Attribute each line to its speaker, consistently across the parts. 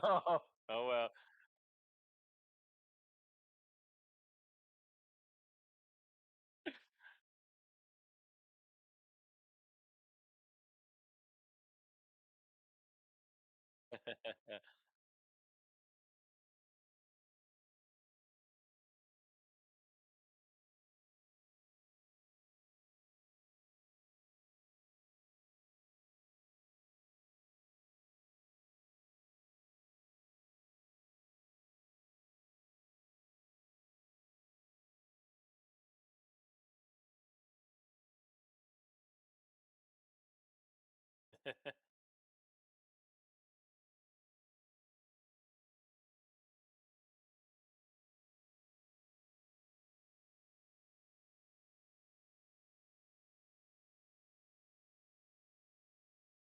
Speaker 1: Oh, oh well.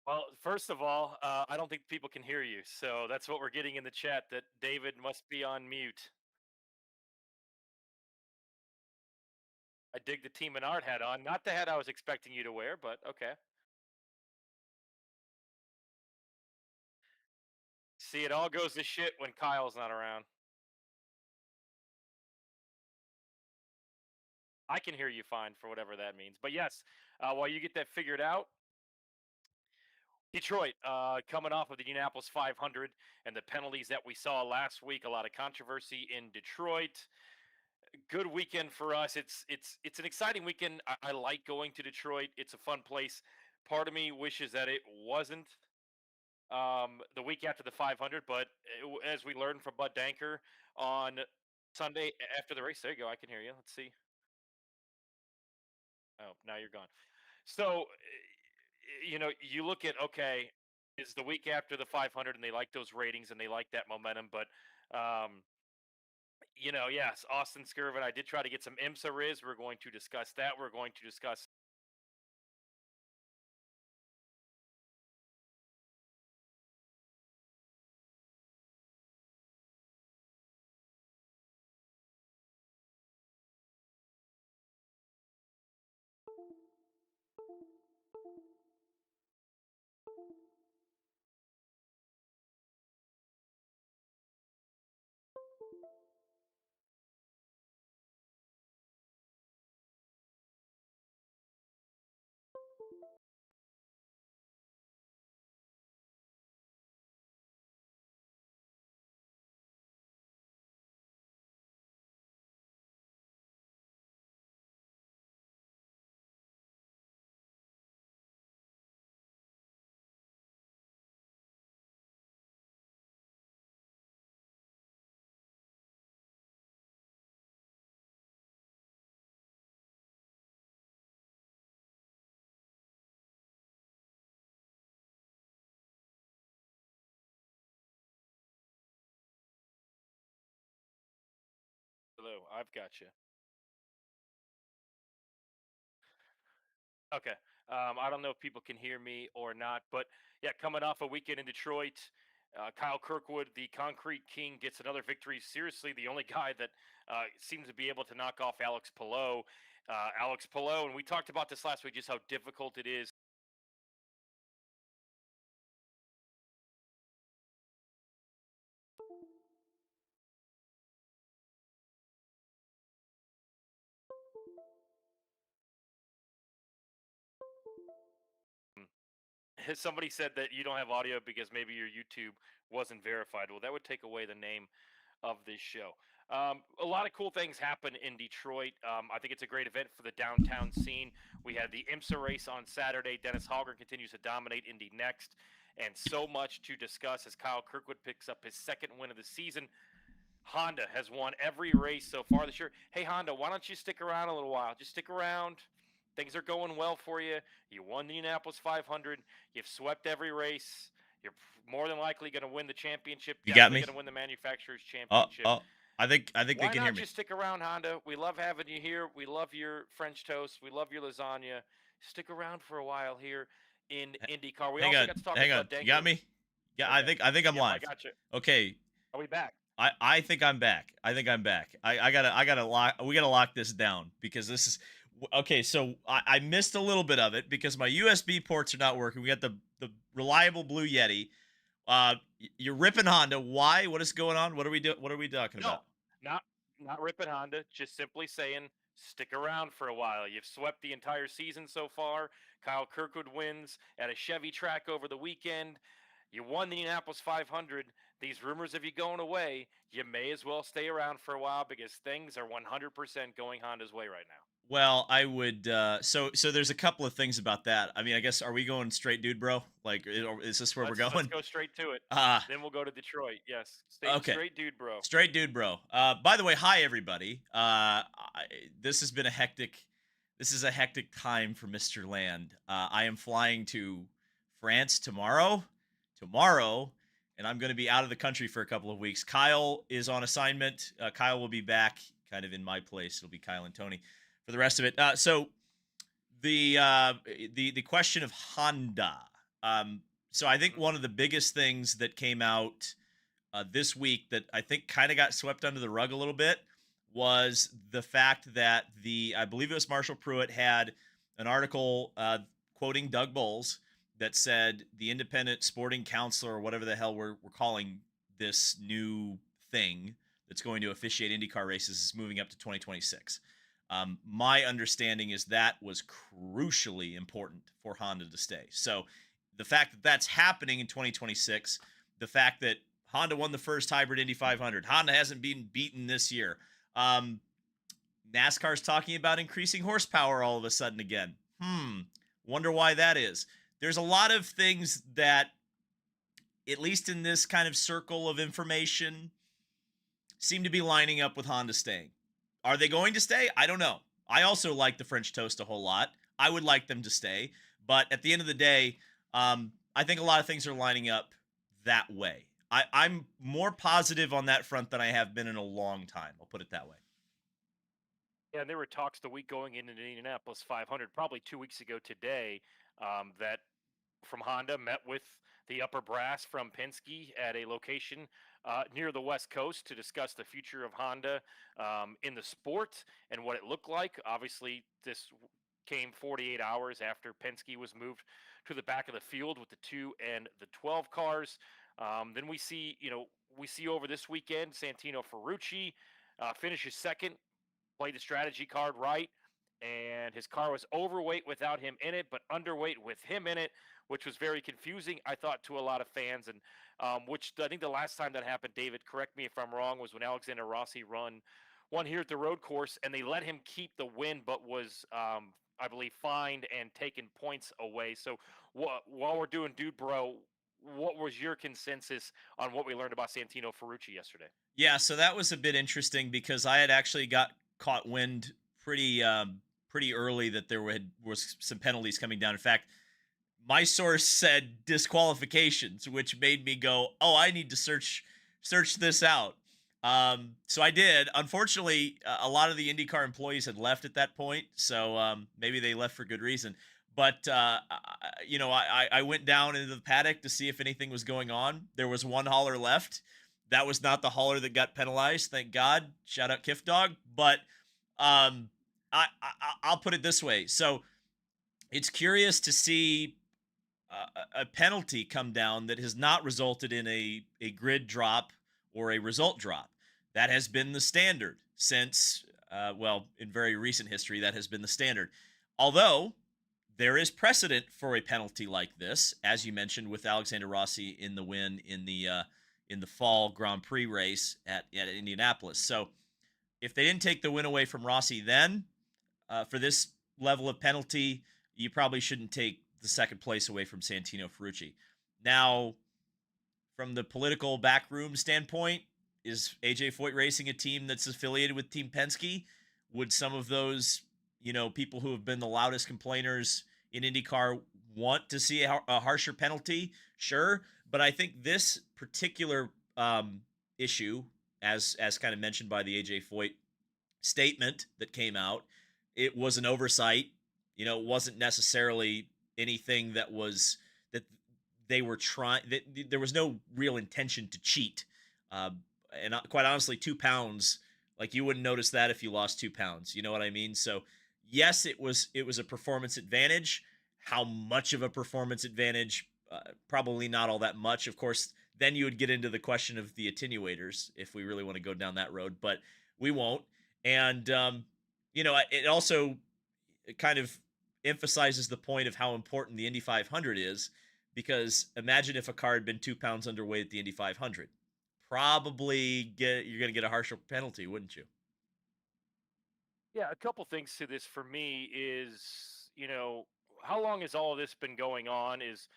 Speaker 1: Well, first of all, I don't think people can hear you, so that's what we're getting in the chat. That David must be on mute. I dig the Team and Art hat on, not the hat I was expecting you to wear, but okay. See, it all goes to shit when Kyle's not around. I can hear you fine for whatever that means. But yes, while you get that figured out, Detroit, coming off of the Indianapolis 500 and the penalties that we saw last week, a lot of controversy in Detroit. Good weekend for us. It's an exciting weekend. I like going to Detroit. It's a fun place. Part of me wishes that it wasn't the week after the 500, but as we learned from Bud Danker on Sunday after the race, there you go. I can hear you. Let's see. Oh, now you're gone. So, you look at okay, is the week after the 500, and they like those ratings and they like that momentum, but um, yes, Austin Skirvin. I did try to get some IMSA Riz. We're going to discuss that. We're going to discuss. Hello, I've got you. Okay. I don't know if people can hear me or not, but yeah, coming off a weekend in Detroit, Kyle Kirkwood, the Concrete King, gets another victory. Seriously, the only guy that seems to be able to knock off Alex Palou. Alex Palou, and we talked about this last week, just how difficult it is. Somebody said that you don't have audio because maybe your YouTube wasn't verified. Well, that would take away the name of this show. A lot of cool things happen in Detroit. I think it's a great event for the downtown scene. We had the IMSA race on Saturday. Dennis Hogger continues to dominate Indy next, and so much to discuss as Kyle Kirkwood picks up his second win of the season. Honda has won every race so far this year. Hey, Honda, why don't you stick around a little while? Just stick around. Things are going well for you. You won the Indianapolis 500. You've swept every race. You're more than likely going to win the championship.
Speaker 2: You got
Speaker 1: Definitely
Speaker 2: me?
Speaker 1: going to win the manufacturers
Speaker 2: Oh,
Speaker 1: championship.
Speaker 2: oh. I think they
Speaker 1: Why
Speaker 2: can hear
Speaker 1: not
Speaker 2: me.
Speaker 1: just stick around, Honda? We love having you here. We love your French toast. We love your lasagna. Stick around for a while here in IndyCar. We
Speaker 2: Hang
Speaker 1: also
Speaker 2: on,
Speaker 1: got to talk with
Speaker 2: hang on.
Speaker 1: Bud
Speaker 2: You got
Speaker 1: Denker.
Speaker 2: me? Yeah, I
Speaker 1: Okay.
Speaker 2: think I'm
Speaker 1: Yep, I
Speaker 2: live.
Speaker 1: got you.
Speaker 2: Okay,
Speaker 1: Are we back?
Speaker 2: I think I'm back. I think I'm back. I gotta lock. We gotta lock this down because this is okay. So I missed a little bit of it because my USB ports are not working. We got the reliable Blue Yeti. You're ripping Honda. Why? What is going on? What are we doing? What are we talking
Speaker 1: No,
Speaker 2: about?
Speaker 1: not not ripping Honda. Just simply saying, stick around for a while. You've swept the entire season so far. Kyle Kirkwood wins at a Chevy track over the weekend. You won the Indianapolis 500. These rumors of you going away, you may as well stay around for a while because things are 100% going Honda's way right now.
Speaker 2: Well, I would. So there's a couple of things about that. I mean, I guess are we going straight, dude, bro? Like, is this where we're
Speaker 1: Let's
Speaker 2: going?
Speaker 1: go straight to it.
Speaker 2: Uh
Speaker 1: Then we'll go to Detroit. Yes,
Speaker 2: okay.
Speaker 1: straight dude, bro.
Speaker 2: Straight dude, bro. By the way, hi everybody. This has been a hectic. This is a hectic time for Mr. Land. I am flying to France tomorrow, and I'm going to be out of the country for a couple of weeks. Kyle is on assignment. Kyle will be back, kind of in my place. It'll be Kyle and Tony for the rest of it. So the question of Honda. So I think one of the biggest things that came out this week that I think kind of got swept under the rug a little bit was the fact that I believe it was Marshall Pruitt had an article quoting Doug Bowles that said the independent sporting counselor, or whatever the hell we're calling this new thing that's going to officiate IndyCar races, is moving up to 2026. My understanding is that was crucially important for Honda to stay. So the fact that that's happening in 2026, the fact that Honda won the first hybrid Indy 500, Honda hasn't been beaten this year. NASCAR's talking about increasing horsepower all of a sudden again. Wonder why that is. There's a lot of things that, at least in this kind of circle of information, seem to be lining up with Honda staying. Are they going to stay? I don't know. I also like the French toast a whole lot. I would like them to stay. But at the end of the day, I think a lot of things are lining up that way. I'm more positive on that front than I have been in a long time. I'll put it that way.
Speaker 1: Yeah, and there were talks the week going into the Indianapolis 500, probably 2 weeks ago today, that from Honda met with the upper brass from Penske at a location near the West Coast to discuss the future of Honda in the sport and what it looked like. Obviously, this came 48 hours after Penske was moved to the back of the field with the 2 and the 12 cars. Then we see over this weekend, Santino Ferrucci finishes second, played the strategy card right, and his car was overweight without him in it, but underweight with him in it, which was very confusing, I thought, to a lot of fans. And which I think the last time that happened, David, correct me if I'm wrong, was when Alexander Rossi won here at the road course, and they let him keep the win, but was I believe fined and taken points away. So while we're doing Dude Bro, what was your consensus on what we learned about Santino Ferrucci yesterday?
Speaker 2: Yeah, so that was a bit interesting because I had actually got caught wind pretty early that there was some penalties coming down. In fact, my source said disqualifications, which made me go, "Oh, I need to search this out." So I did. Unfortunately, a lot of the IndyCar employees had left at that point, so maybe they left for good reason. But I went down into the paddock to see if anything was going on. There was one hauler left. That was not the hauler that got penalized, thank God. Shout out Kiff Dog. But I'll put it this way. So it's curious to see a penalty come down that has not resulted in a grid drop or a result drop. That has been the standard since, in very recent history, that has been the standard. Although there is precedent for a penalty like this, as you mentioned, with Alexander Rossi in the win in the fall Grand Prix race at Indianapolis. So if they didn't take the win away from Rossi then, for this level of penalty, you probably shouldn't take the second place away from Santino Ferrucci. Now, from the political backroom standpoint, is AJ Foyt Racing a team that's affiliated with Team Penske? Would some of those, people who have been the loudest complainers in IndyCar want to see a harsher penalty? Sure. But I think this particular issue, as kind of mentioned by the AJ Foyt statement that came out, it was an oversight. It wasn't necessarily anything that they were trying. There was no real intention to cheat. And quite honestly, 2 pounds, like, you wouldn't notice that if you lost 2 pounds. You know what I mean? So yes, it was a performance advantage. How much of a performance advantage? Probably not all that much. Of course, then you would get into the question of the attenuators if we really want to go down that road, but we won't. And it also kind of emphasizes the point of how important the Indy 500 is, because imagine if a car had been 2 pounds underweight at the Indy 500. Probably you're going to get a harsher penalty, wouldn't you?
Speaker 1: Yeah, a couple things to this for me is, how long has all of this been going on? Is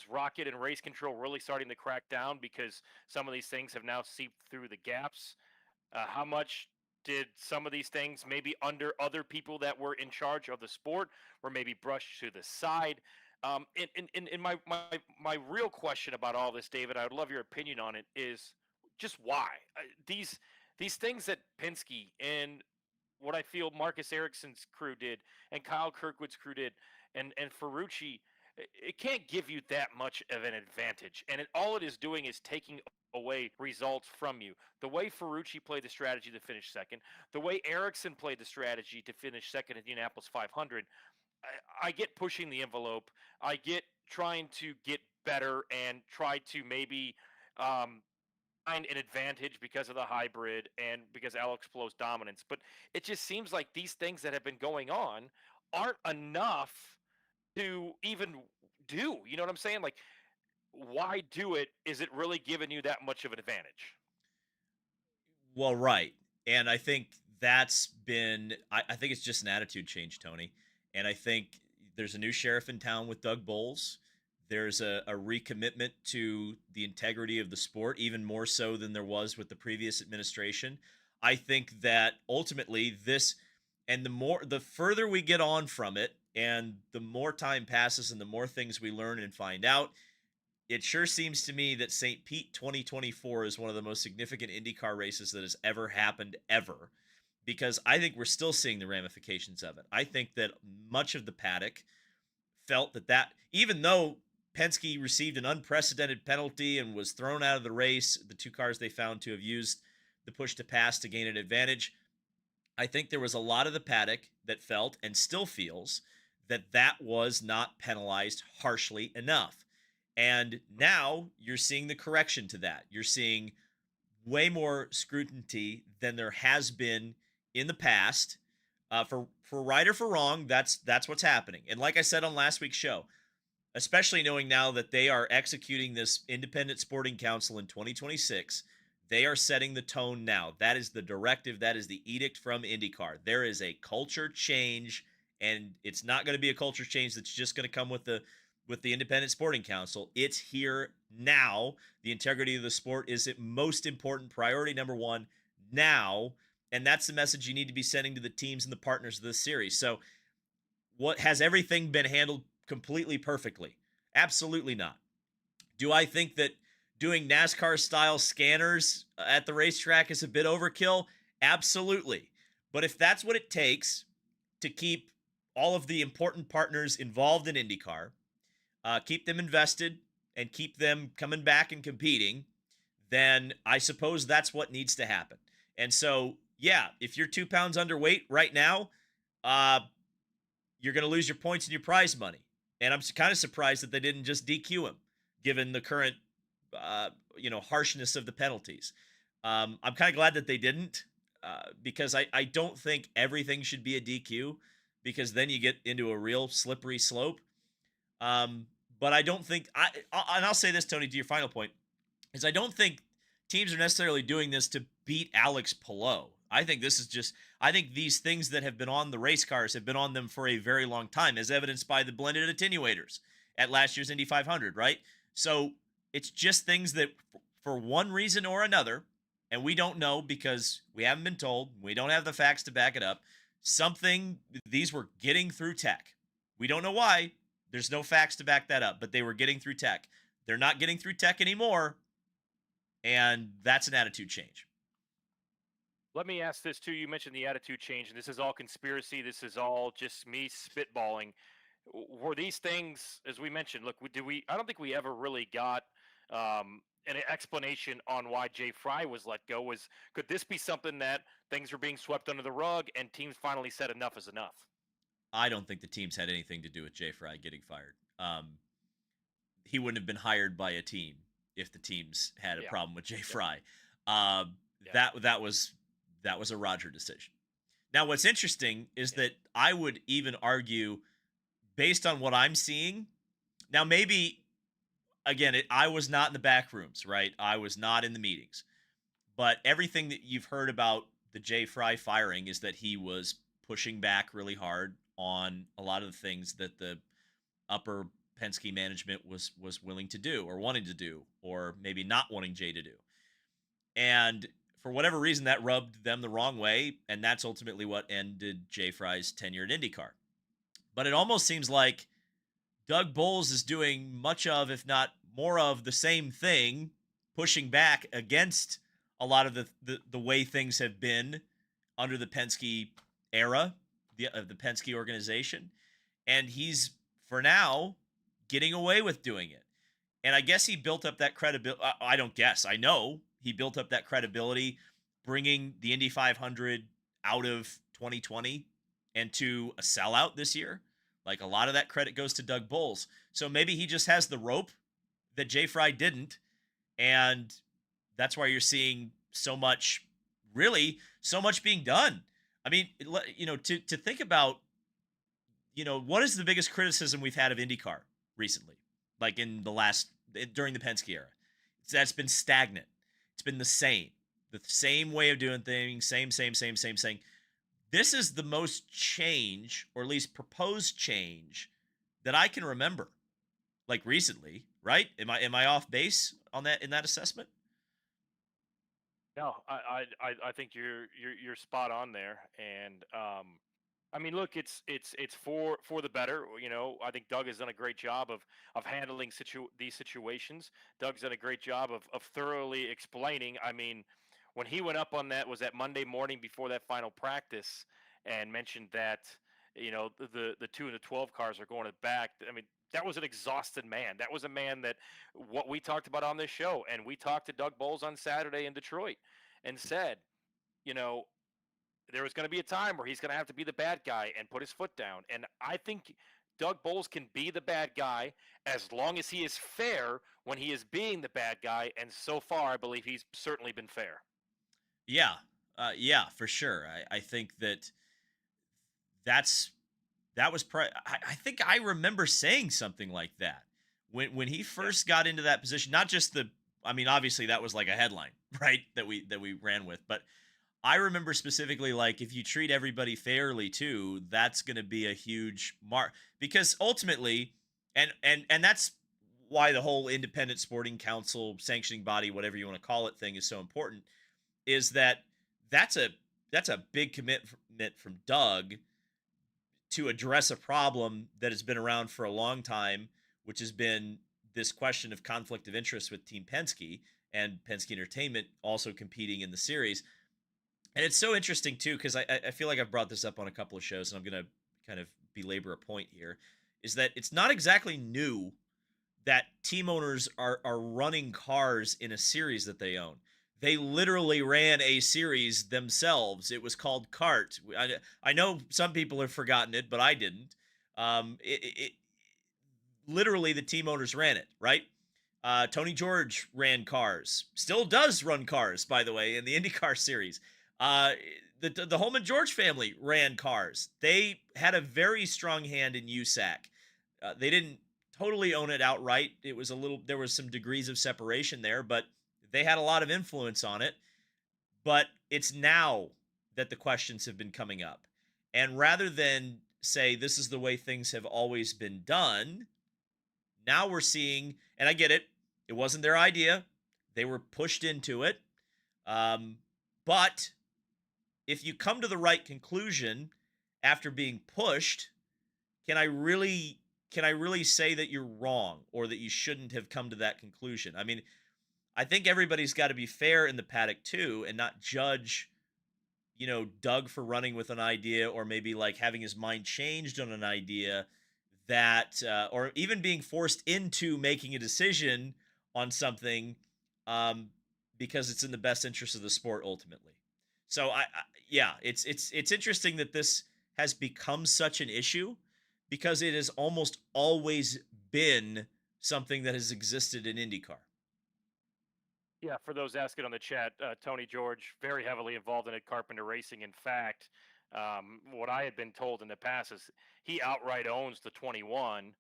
Speaker 1: Rocket and Race Control really starting to crack down because some of these things have now seeped through the gaps? How much did some of these things, maybe under other people that were in charge of the sport, were maybe brushed to the side? In my real question about all this, David, I would love your opinion on it. Is just why these things that Penske and what I feel Marcus Ericsson's crew did and Kyle Kirkwood's crew did and Ferrucci, it can't give you that much of an advantage. And all it is doing is taking away results from you. The way Ferrucci played the strategy to finish second, the way Ericsson played the strategy to finish second at the Indianapolis 500, I get pushing the envelope. I get trying to get better and try to maybe um, find an advantage because of the hybrid and because Alex Flow's dominance. But it just seems like these things that have been going on aren't enough to even do. You know what I'm saying? Like, why do it? Is it really giving you that much of an advantage?
Speaker 2: Well, right. And I think I think it's just an attitude change, Tony. And I think there's a new sheriff in town with Doug Bowles. There's a recommitment to the integrity of the sport, even more so than there was with the previous administration. I think that ultimately and the further we get on from it, and the more time passes and the more things we learn and find out, it sure seems to me that St. Pete 2024 is one of the most significant IndyCar races that has ever happened ever, because I think we're still seeing the ramifications of it. I think that much of the paddock felt that even though Penske received an unprecedented penalty and was thrown out of the race, the two cars they found to have used the push to pass to gain an advantage, I think there was a lot of the paddock that felt and still feels that was not penalized harshly enough. And now you're seeing the correction to that. You're seeing way more scrutiny than there has been in the past. For right or for wrong, that's what's happening. And like I said on last week's show, especially knowing now that they are executing this independent sporting council in 2026, they are setting the tone now. That is the directive. That is the edict from IndyCar. There is a culture change, and it's not going to be a culture change that's just going to come with the independent sporting council. It's here now. The integrity of the sport is it most important priority number one now, and that's the message you need to be sending to the teams and the partners of this series. So, what has everything been handled completely perfectly? Absolutely not. Do I think that doing NASCAR style scanners at the racetrack is a bit overkill? Absolutely. But if that's what it takes to keep all of the important partners involved in IndyCar, keep them invested, and keep them coming back and competing, then I suppose that's what needs to happen. And so, yeah, if you're 2 pounds underweight right now, you're going to lose your points and your prize money. And I'm kind of surprised that they didn't just DQ him, given the current, harshness of the penalties. I'm kind of glad that they didn't, because I don't think everything should be a DQ, because then you get into a real slippery slope. But I don't think and I'll say this, Tony, to your final point, is I don't think teams are necessarily doing this to beat Alex Palou. I think these things that have been on the race cars have been on them for a very long time, as evidenced by the blended attenuators at last year's Indy 500, right? So it's just things that, for one reason or another, and we don't know because we haven't been told, we don't have the facts to back it up, these were getting through tech. We don't know why. There's no facts to back that up, but they were getting through tech. They're not getting through tech anymore, and that's an attitude change.
Speaker 1: Let me ask this too. You mentioned the attitude change, and this is all conspiracy. This is all just me spitballing. Were these things, as we mentioned? Look, I don't think we ever really got an explanation on why Jay Fry was let go. Could this be something that things were being swept under the rug, and teams finally said enough is enough?
Speaker 2: I don't think the teams had anything to do with Jay Fry getting fired. He wouldn't have been hired by a team. if the teams had a
Speaker 1: Yeah.
Speaker 2: problem with Jay
Speaker 1: Yeah.
Speaker 2: Fry.
Speaker 1: Yeah.
Speaker 2: That was a Roger decision. Now, what's interesting is
Speaker 1: Yeah.
Speaker 2: that I would even argue, based on what I'm seeing, now maybe again, I was not in the back rooms, right? I was not in the meetings, but everything that you've heard about the Jay Fry firing is that he was pushing back really hard on a lot of the things that the upper Penske management was willing to do or wanting to do, or maybe not wanting Jay to do. And for whatever reason, that rubbed them the wrong way, and that's ultimately what ended Jay Fry's tenure at IndyCar. But it almost seems like Doug Bowles is doing much of, if not more of, the same thing, pushing back against a lot of the way things have been under the Penske era, the Penske organization. And he's, for now, getting away with doing it. And I guess he built up that credibility. I don't guess. I know he built up that credibility, bringing the Indy 500 out of 2020 and to a sellout this year. Like, a lot of that credit goes to Doug Bowles. So maybe he just has the rope that Jay Fry didn't. And that's why you're seeing so much, really, so much being done. I mean, to think about, what is the biggest criticism we've had of IndyCar recently? Like during the Penske era, that's been stagnant. It's been the same way of doing things, same. This is the most change, or at least proposed change, that I can remember, like recently, right? Am I off base on that, in that assessment?
Speaker 1: No, I think you're spot on there, and I mean, look, it's for the better. I think Doug has done a great job of handling these situations. Doug's done a great job of thoroughly explaining. I mean, when he went up on that Monday morning before that final practice and mentioned that the 2 and the 12 cars are going back. I mean, that was an exhausted man. That was a man that what we talked about on this show, and we talked to Doug Bowles on Saturday in Detroit, and said, you know, there was going to be a time where he's going to have to be the bad guy and put his foot down. And I think Doug Bowles can be the bad guy as long as he is fair when he is being the bad guy. And so far, I believe he's certainly been fair.
Speaker 2: Yeah, yeah, for sure. I think that was I think I remember saying something like that when he
Speaker 1: Yeah.
Speaker 2: first got into that position. Not just I mean, obviously that was like a headline, right? That we ran with, but I remember specifically, like, if you treat everybody fairly too, that's going to be a huge mark, because ultimately, and that's why the whole independent sporting council sanctioning body, whatever you want to call it, thing is so important. Is that that's a that's a big commitment from Doug to address a problem that has been around for a long time, which has been this question of conflict of interest with Team Penske and Penske Entertainment also competing in the series. And it's so interesting too, because I feel like I've brought this up on a couple of shows, and I'm going to kind of belabor a point here, is that it's not exactly new that team owners are running cars in a series that they own. They literally ran a series themselves. It was called Kart. I know some people have forgotten it, but I didn't. It literally, the team owners ran it, right? Tony George ran cars, still does run cars, by the way, in the IndyCar series. Uh, the Holman George family ran cars. They had a very strong hand in USAC. They didn't totally own it outright. There was some degrees of separation there, but they had a lot of influence on it. But it's now that the questions have been coming up. And rather than say this is the way things have always been done, now we're seeing, and I get it, it wasn't their idea. They were pushed into it. But if you come to the right conclusion after being pushed, can I really say that you're wrong, or that you shouldn't have come to that conclusion? I mean, I think everybody's got to be fair in the paddock too, and not judge, Doug for running with an idea, or maybe like having his mind changed on an idea that, or even being forced into making a decision on something, um, because it's in the best interest of the sport ultimately. So yeah, it's interesting that this has become such an issue, because it has almost always been something that has existed in IndyCar.
Speaker 1: Yeah, for those asking on the chat, Tony George, very heavily involved in Ed Carpenter Racing. In fact, what I had been told in the past is he outright owns the 21,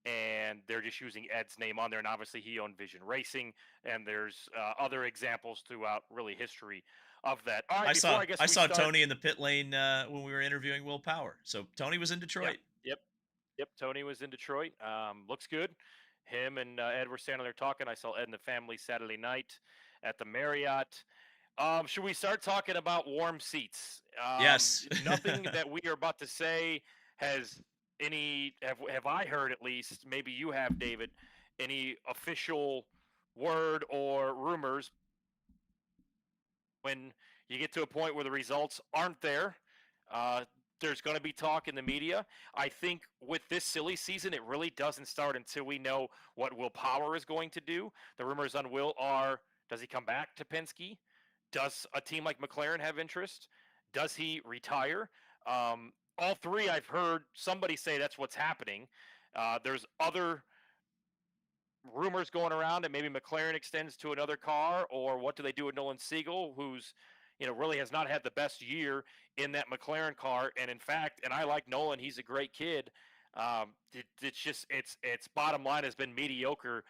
Speaker 1: and they're just using Ed's name on there. And obviously, he owned Vision Racing, and there's other examples throughout really history of that. All right, before I guess
Speaker 2: I
Speaker 1: we
Speaker 2: saw
Speaker 1: start.
Speaker 2: Tony in the pit lane when we were interviewing Will Power. So Tony was in
Speaker 1: Yep,
Speaker 2: Detroit.
Speaker 1: yep, yep. Tony was in Detroit. Looks good. Him and Ed were standing there talking. I saw Ed and the family Saturday night at the Marriott. Should we start talking about warm seats?
Speaker 2: Yes.
Speaker 1: Nothing that we are about to say has any have I heard, at least maybe you have, David, any official word or rumors when you get to a point where the results aren't there. Uh, there's going to be talk in the media. I think with this silly season, it really doesn't start until we know what Will Power is going to do. The rumors on Will are: does he come back to Penske? Does a team like McLaren have interest? Does he retire? All three, I've heard somebody say that's what's happening. There's other rumors going around that maybe McLaren extends to another car, or what do they do with Nolan Siegel, who's really has not had the best year in that McLaren car. And in fact, and I like Nolan, he's a great kid. It's just it's bottom line has been mediocre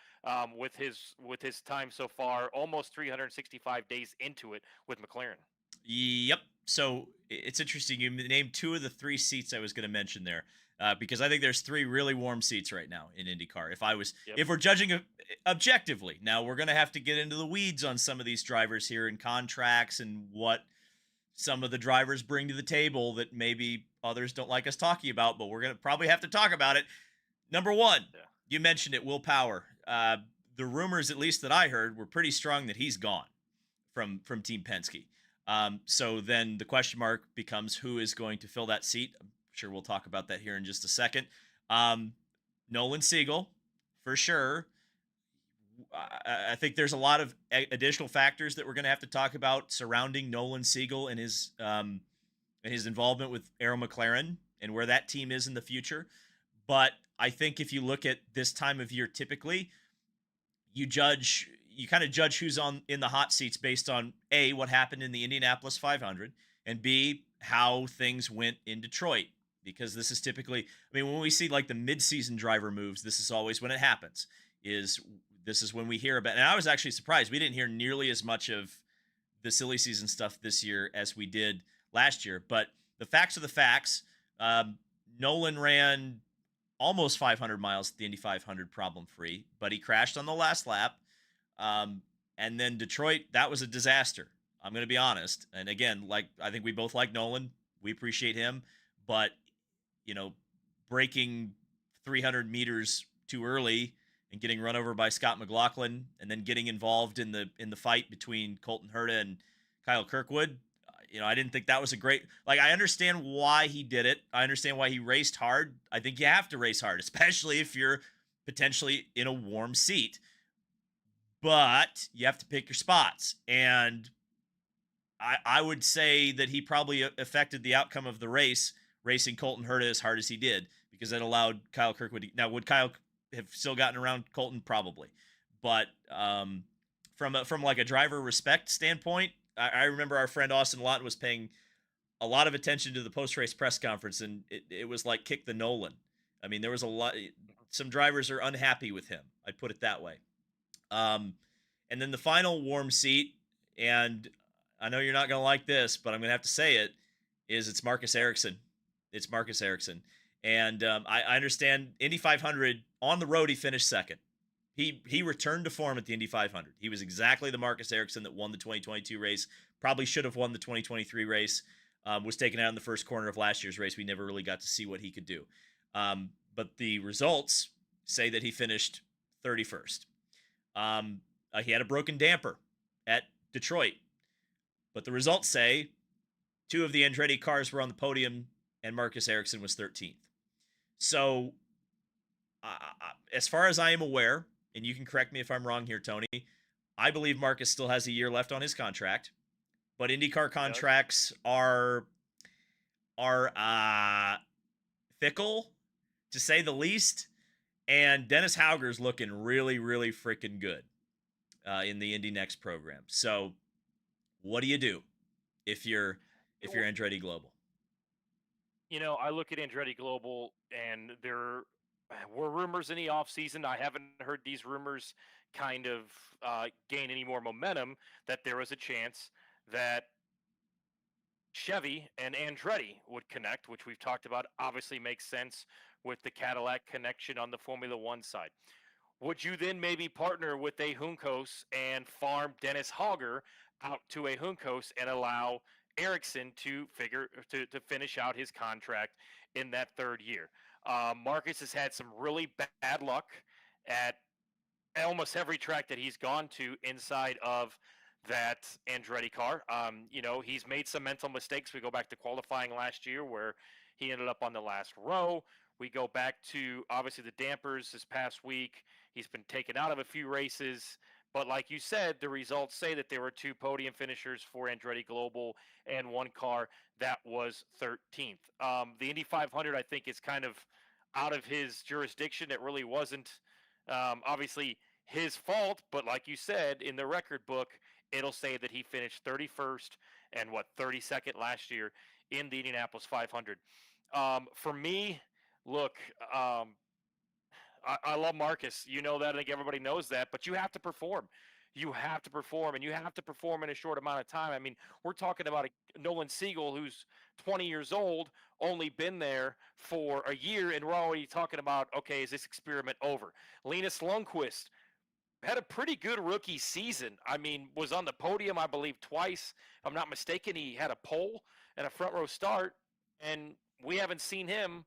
Speaker 1: with his time so far, almost 365 days into it with McLaren.
Speaker 2: Yep. So it's interesting. You named two of the three seats I was going to mention there, because I think there's three really warm seats right now in IndyCar.
Speaker 1: Yep.
Speaker 2: If we're judging objectively, now we're going to have to get into the weeds on some of these drivers here and contracts and what some of the drivers bring to the table that maybe others don't like us talking about, but we're going to probably have to talk about it. Number one, You mentioned it, Will Power. The rumors, at least that I heard, were pretty strong that he's gone from Team Penske. So then the question mark becomes who is going to fill that seat. I'm sure we'll talk about that here in just a second. Nolan Siegel, for sure. I think there's a lot of additional factors that we're going to have to talk about surrounding Nolan Siegel and his involvement with Arrow McLaren and where that team is in the future. But I think if you look at this time of year, typically you kind of judge who's in the hot seats based on A, what happened in the Indianapolis 500, and B, how things went in Detroit. Because this is typically, when we see like the mid-season driver moves, this is always when it happens. This is when we hear about, and I was actually surprised we didn't hear nearly as much of the silly season stuff this year as we did last year. But the facts are the facts. Nolan ran almost 500 miles at the Indy 500 problem-free, but he crashed on the last lap. And then Detroit, that was a disaster. I'm going to be honest. And again, I think we both like Nolan. We appreciate him. But, breaking 300 meters too early and getting run over by Scott McLaughlin and then getting involved in the fight between Colton Herta and Kyle Kirkwood, I didn't think that was a great, I understand why he did it. I understand why he raced hard. I think you have to race hard, especially if you're potentially in a warm seat. But you have to pick your spots. And I would say that he probably affected the outcome of the race, racing Colton Herta as hard as he did, because that allowed Kyle Kirkwood. Now, would Kyle have still gotten around Colton? Probably. But from a driver respect standpoint, I remember our friend Austin Lawton was paying a lot of attention to the post-race press conference, and it was like kick the Nolan. There was a lot. Some drivers are unhappy with him. I'd put it that way. And then the final warm seat, and I know you're not going to like this, but I'm going to have to say it, it's Marcus Ericsson. It's Marcus Ericsson. And I understand Indy 500, on the road, he finished second. He returned to form at the Indy 500. He was exactly the Marcus Ericsson that won the 2022 race, probably should have won the 2023 race, was taken out in the first corner of last year's race. We never really got to see what he could do. But the results say that he finished 31st. He had a broken damper at Detroit, but the results say two of the Andretti cars were on the podium and Marcus Ericsson was 13th. So as far as I am aware, and you can correct me if I'm wrong here, Tony, I believe Marcus still has a year left on his contract, but IndyCar contracts are fickle, to say the least. And Dennis Hauger's looking really, really freaking good. in the Indy Next program. So, what do you do if you're Andretti Global?
Speaker 1: I look at Andretti Global, and there were rumors in the offseason. I haven't heard these rumors kind of gain any more momentum that there was a chance that Chevy and Andretti would connect, which we've talked about. Obviously, makes sense with the Cadillac connection on the Formula One side. Would you then maybe partner with a Juncos and farm Dennis Hogger out to a Juncos and allow Ericsson to finish out his contract in that third year? Marcus has had some really bad luck at almost every track that he's gone to inside of that Andretti car. He's made some mental mistakes. We go back to qualifying last year where he ended up on the last row. We go back to obviously the dampers this past week. He's been taken out of a few races. But like you said, the results say that there were 2 podium finishers for Andretti Global and 1 car that was 13th. The Indy 500, I think, is kind of out of his jurisdiction. It really wasn't obviously his fault, but like you said, in the record book, it'll say that he finished 31st and 32nd last year in the Indianapolis 500. For me, look, I love Marcus. You know that. I think everybody knows that. But you have to perform. You have to perform, and you have to perform in a short amount of time. I mean, we're talking about a Nolan Siegel who's 20 years old, only been there for a year, and we're already talking about, okay, is this experiment over? Linus Lundqvist had a pretty good rookie season. I mean, was on the podium, I believe, twice. If I'm not mistaken, he had a pole and a front row start, and we haven't seen him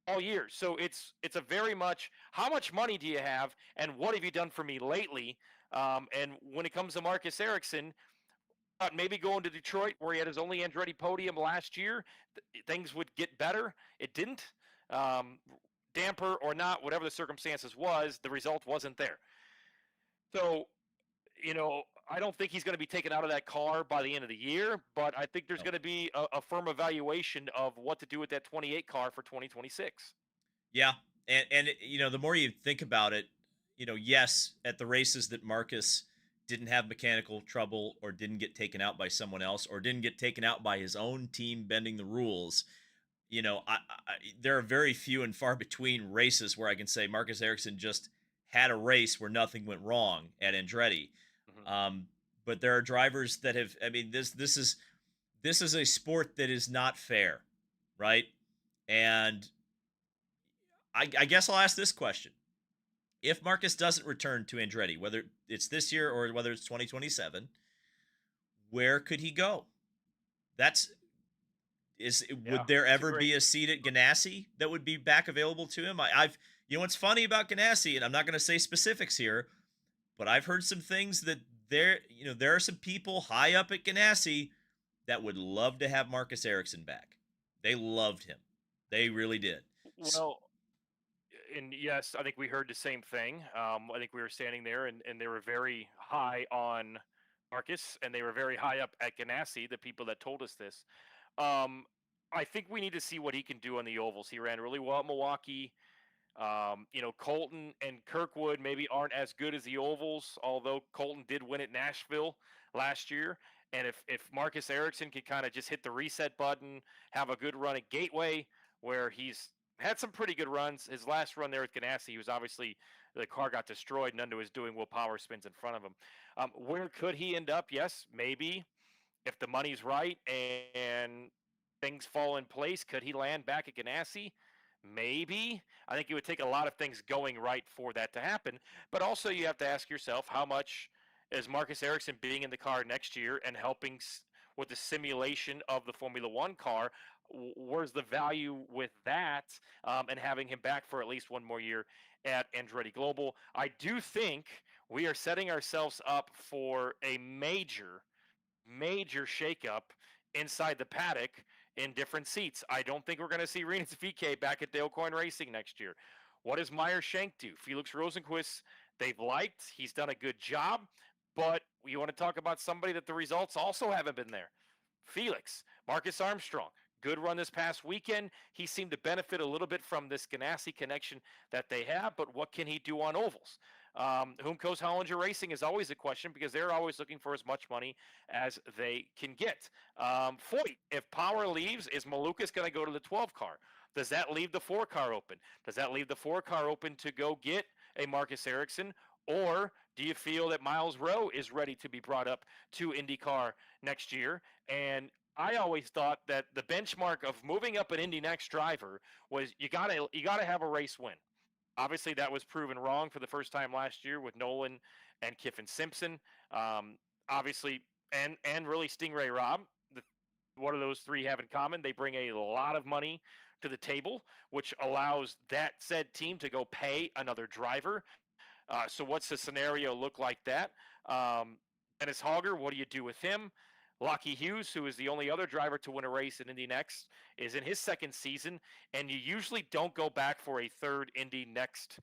Speaker 1: all year. So it's a very much how much money do you have and what have you done for me lately? And when it comes to Marcus Ericsson, maybe going to Detroit where he had his only Andretti podium last year, things would get better. It didn't. Damper or not, whatever the circumstances was, the result wasn't there. So, I don't think he's going to be taken out of that car by the end of the year, but I think there's going to be a firm evaluation of what to do with that 28 car for 2026.
Speaker 2: Yeah, and the more you think about it, yes, at the races that Marcus didn't have mechanical trouble or didn't get taken out by someone else or didn't get taken out by his own team bending the rules, there are very few and far between races where I can say Marcus Ericsson just had a race where nothing went wrong at Andretti.
Speaker 1: Mm-hmm.
Speaker 2: But there are drivers that have. I mean, this is a sport that is not fair, right? And I guess I'll ask this question: if Marcus doesn't return to Andretti, whether it's this year or whether it's 2027, where could he go? Would there ever be a seat at Ganassi that would be back available to him? I've what's funny about Ganassi, and I'm not going to say specifics here, but I've heard some things that there are some people high up at Ganassi that would love to have Marcus Ericsson back. They loved him. They really did.
Speaker 1: Well, and yes, I think we heard the same thing. I think we were standing there, and they were very high on Marcus, and they were very high up at Ganassi, the people that told us this. I think we need to see what he can do on the ovals. He ran really well at Milwaukee. Colton and Kirkwood maybe aren't as good as the ovals, although Colton did win at Nashville last year. And if Marcus Ericsson could kind of just hit the reset button, have a good run at Gateway, where he's had some pretty good runs. His last run there at Ganassi, he was obviously the car got destroyed, and Nando was doing Will Power spins in front of him. Where could he end up? Yes, maybe if the money's right and things fall in place, could he land back at Ganassi? Maybe. I think it would take a lot of things going right for that to happen. But also, you have to ask yourself, how much is Marcus Ericsson being in the car next year and helping with the simulation of the Formula One car? Where's the value with that, and having him back for at least one more year at Andretti Global? I do think we are setting ourselves up for a major shakeup inside the paddock in different seats. I don't think we're going to see Rinus VeeKay back at Dale Coyne Racing next year. What does Meyer Shank do? Felix Rosenqvist, they've liked. He's done a good job. But you want to talk about somebody that the results also haven't been there. Felix, Marcus Armstrong, good run this past weekend. He seemed to benefit a little bit from this Ganassi connection that they have, but what can he do on ovals? Humco's Hollinger Racing is always a question because they're always looking for as much money as they can get. Foyt, if Power leaves, is Malukas going to go to the 12 car? Does that leave the 4 car open? Does that leave the 4 car open to go get a Marcus Ericsson? Or do you feel that Miles Rowe is ready to be brought up to IndyCar next year? And I always thought that the benchmark of moving up an Indy Next driver was you gotta have a race win. Obviously, that was proven wrong for the first time last year with Nolan and Kiffin Simpson. Um, obviously, and really Stingray Robb. The, what do those three have in common? They bring a lot of money to the table, which allows that said team to go pay another driver. So what's the scenario look like that? Dennis Hogger, what do you do with him? Lockie Hughes, who is the only other driver to win a race in Indy Next, is in his second season, and you usually don't go back for a third Indy Next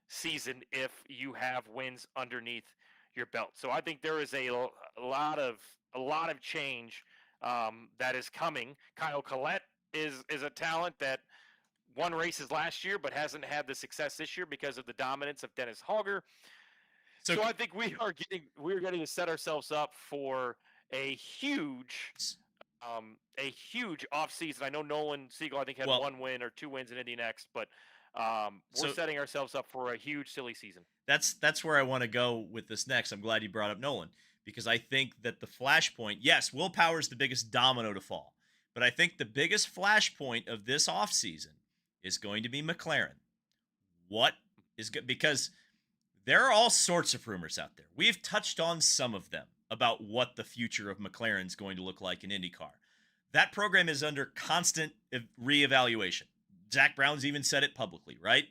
Speaker 1: season if you have wins underneath your belt. So I think there is a lot of change that is coming. Kyle Collette is a talent that won races last year but hasn't had the success this year because of the dominance of Dennis Hogger. So I think we're getting to set ourselves up for a huge off season. I know Nolan Siegel, I think, had 1 win or 2 wins in Indy Next, but we're setting ourselves up for a huge silly season.
Speaker 2: That's where I want to go with this next. I'm glad you brought up Nolan because I think that the flashpoint, yes, Will Power's the biggest domino to fall, but I think the biggest flashpoint of this offseason is going to be McLaren. What is good? Because there are all sorts of rumors out there. We've touched on some of them about what the future of McLaren is going to look like in IndyCar. That program is under constant reevaluation. Zach Brown's even said it publicly, right?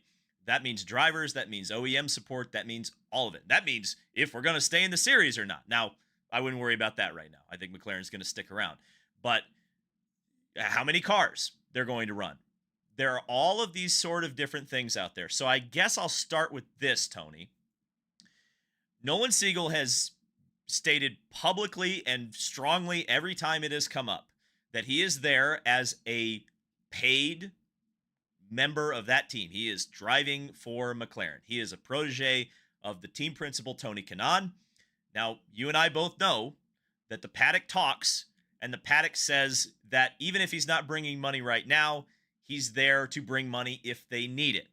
Speaker 2: That means drivers, that means OEM support, that means all of it. That means if we're going to stay in the series or not. Now, I wouldn't worry about that right now. I think McLaren's going to stick around. But how many cars they're going to run? There are all of these sort of different things out there. So I guess I'll start with this, Tony. Nolan Siegel has stated publicly and strongly every time it has come up that he is there as a paid member of that team. He is driving for McLaren. He is a protege of the team principal, Tony Kanaan. Now, you and I both know that the paddock talks, and the paddock says that even if he's not bringing money right now, he's there to bring money if they need it.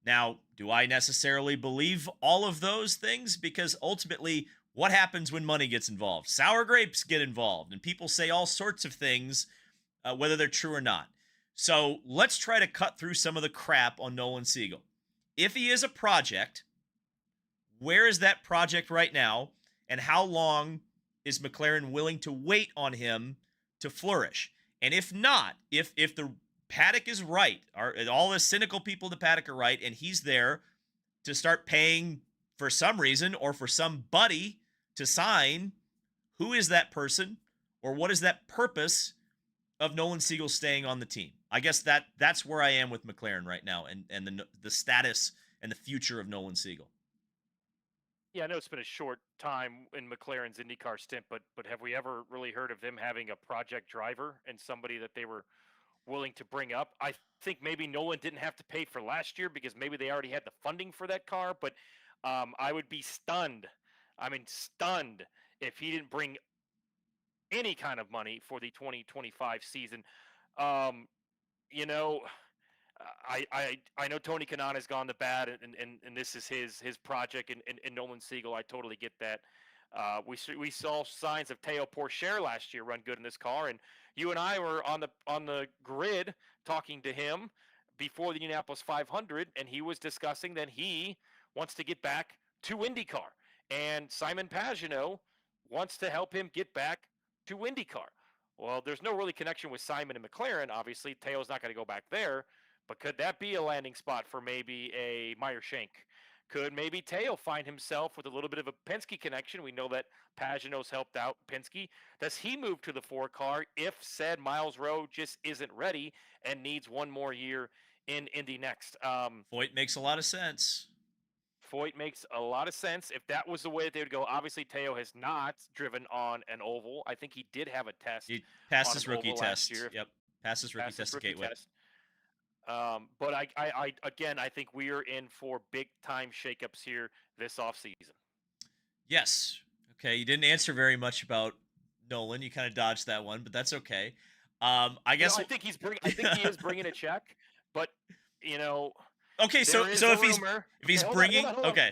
Speaker 2: Now, do I necessarily believe all of those things? Because ultimately, what happens when money gets involved? Sour grapes get involved, and people say all sorts of things, whether they're true or not. So let's try to cut through some of the crap on Nolan Siegel. If he is a project, where is that project right now, and how long is McLaren willing to wait on him to flourish? And if not, if the paddock is right, all the cynical people in the paddock are right, and he's there to start paying for some reason or for somebody to sign, who is that person, or what is that purpose of Nolan Siegel staying on the team? I guess that's where I am with McLaren right now, and the status and the future of Nolan Siegel.
Speaker 1: Yeah, I know it's been a short time in McLaren's IndyCar stint, but have we ever really heard of them having a project driver and somebody that they were willing to bring up? I think maybe Nolan didn't have to pay for last year because maybe they already had the funding for that car, but I would be stunned. I mean, stunned if he didn't bring any kind of money for the 2025 season. You know, I know Tony Kanaan has gone to bat, and this is his project, and Nolan Siegel. I totally get that. We saw signs of Teo Pourchaire last year run good in this car, and you and I were on the grid talking to him before the Indianapolis 500, and he was discussing that he wants to get back to IndyCar, and Simon Pagenaud wants to help him get back to IndyCar. Well, there's no really connection with Simon and McLaren. Obviously, Teo's not going to go back there, but could that be a landing spot for maybe a Meyer Shank? Could maybe Teo find himself with a little bit of a Penske connection? We know that Pagenaud's helped out Penske. Does he move to the 4 car if said Miles Rowe just isn't ready and needs 1 more year in Indy Next?
Speaker 2: Foyt makes a lot of sense.
Speaker 1: Foyt makes a lot of sense. If that was the way that they would go, obviously Teo has not driven on an oval. I think he did have a test.
Speaker 2: He passed his rookie test. Yep, passed his rookie test at Gateway.
Speaker 1: But I again, I think we are in for big time shakeups here this offseason.
Speaker 2: Yes. Okay. You didn't answer very much about Nolan. You kind of dodged that one, but that's okay. I guess.
Speaker 1: I think I think he is bringing a check, but you know,
Speaker 2: Okay. So
Speaker 1: there is
Speaker 2: so
Speaker 1: a
Speaker 2: if he's
Speaker 1: rumor.
Speaker 2: if
Speaker 1: Okay,
Speaker 2: he's bringing,
Speaker 1: hold on.
Speaker 2: okay.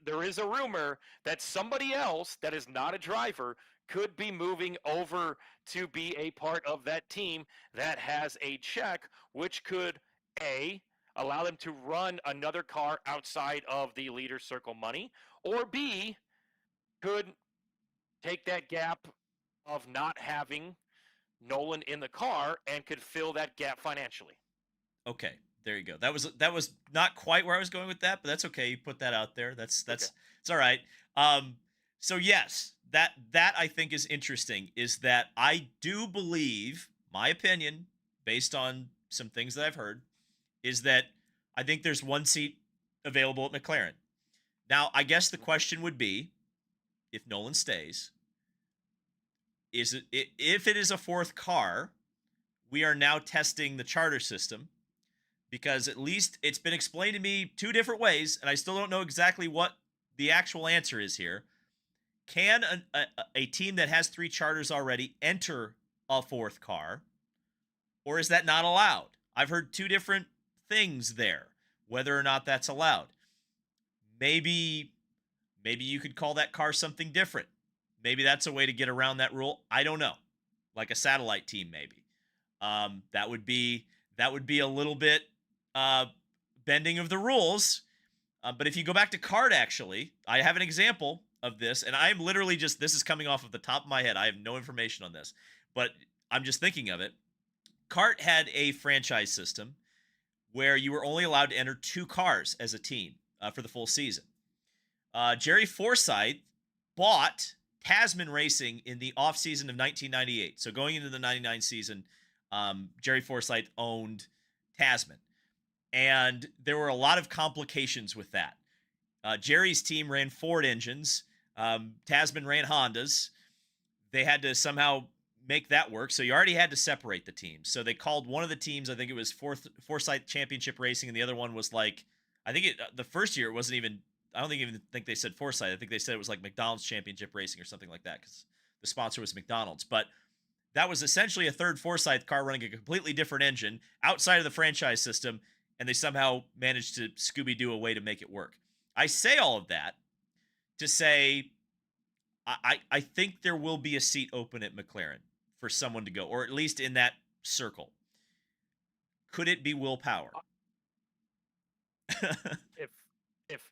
Speaker 1: There is a rumor that somebody else that is not a driver could be moving over to be a part of that team that has a check, which could A, allow them to run another car outside of the leader circle money, or B, could take that gap of not having Nolan in the car and could fill that gap financially.
Speaker 2: Okay, there you go. That was not quite where I was going with that, but that's okay. You put that out there. That's
Speaker 1: Okay.
Speaker 2: it's all right. So yes, that I think is interesting. Is that I do believe, my opinion, based on some things that I've heard, is that I think there's one seat available at McLaren. Now, I guess the question would be, if Nolan stays, if it is a fourth car, we are now testing the charter system, because at least it's been explained to me two different ways, and I still don't know exactly what the actual answer is here. Can a team that has 3 charters already enter a fourth car, or is that not allowed? I've heard two different things there, whether or not that's allowed. Maybe you could call that car something different. Maybe that's a way to get around that rule. I don't know. Like a satellite team, maybe. That would be a little bit bending of the rules. But if you go back to CART, actually, I have an example of this, and I'm literally just, this is coming off of the top of my head. I have no information on this, but I'm just thinking of it. CART had a franchise system where you were only allowed to enter 2 cars as a team for the full season. Jerry Forsythe bought Tasman Racing in the offseason of 1998. So going into the 99 season, Jerry Forsythe owned Tasman. And there were a lot of complications with that. Jerry's team ran Ford engines. Tasman ran Hondas. They had to somehow make that work. So you already had to separate the teams. So they called one of the teams, I think it was Forsythe Championship Racing, and the other one was like, I think the first year it wasn't even, I don't even think they said Forsythe. I think they said it was like McDonald's Championship Racing or something like that, because the sponsor was McDonald's. But that was essentially a third Forsythe car running a completely different engine outside of the franchise system, and they somehow managed to Scooby-Doo a way to make it work. I say all of that to say I think there will be a seat open at McLaren for someone to go, or at least in that circle. Could it be Will Power?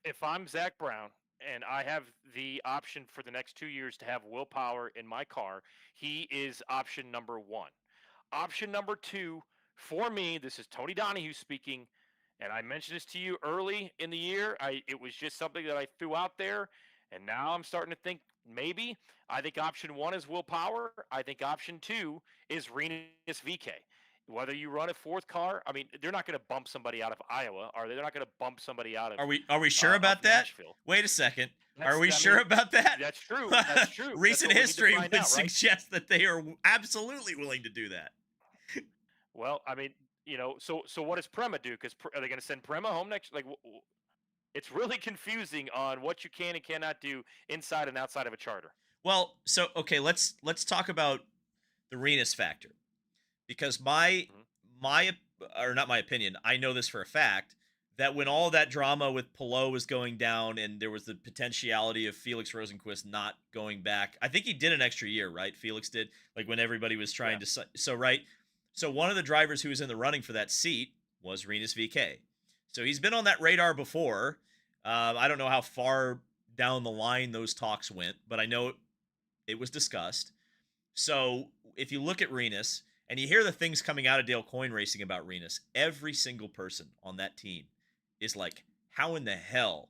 Speaker 1: If I'm Zach Brown and I have the option for the next 2 years to have Will Power in my car, he is option number 1. Option number 2, for me, this is Tony Donohue speaking, and I mentioned this to you early in the year. It was just something that I threw out there, and now I'm starting to think maybe. I think option 1 is Will Power. I think option 2 is Rinus VeeKay. Whether you run a fourth car, I mean, they're not going to bump somebody out of Iowa, are they? They're not going to bump somebody out of.
Speaker 2: Are we sure about that?
Speaker 1: Nashville.
Speaker 2: Wait a second. Are we sure about that?
Speaker 1: That's true. That's true.
Speaker 2: Recent history would
Speaker 1: out,
Speaker 2: suggest that they are absolutely willing to do that.
Speaker 1: Well, I mean, so what does Prema do? Because are they going to send Prema home next? Like, it's really confusing on what you can and cannot do inside and outside of a charter.
Speaker 2: Well, so okay, let's talk about the Rinus factor, because my or not my opinion, I know this for a fact, that when all that drama with Palou was going down and there was the potentiality of Felix Rosenquist not going back, I think he did an extra year, right? Felix did, like when everybody was trying to, so one of the drivers who was in the running for that seat was Rinus VeeKay. So he's been on that radar before. I don't know how far down the line those talks went, but I know it was discussed. So if you look at Rinus and you hear the things coming out of Dale Coyne Racing about Rinus, every single person on that team is like, how in the hell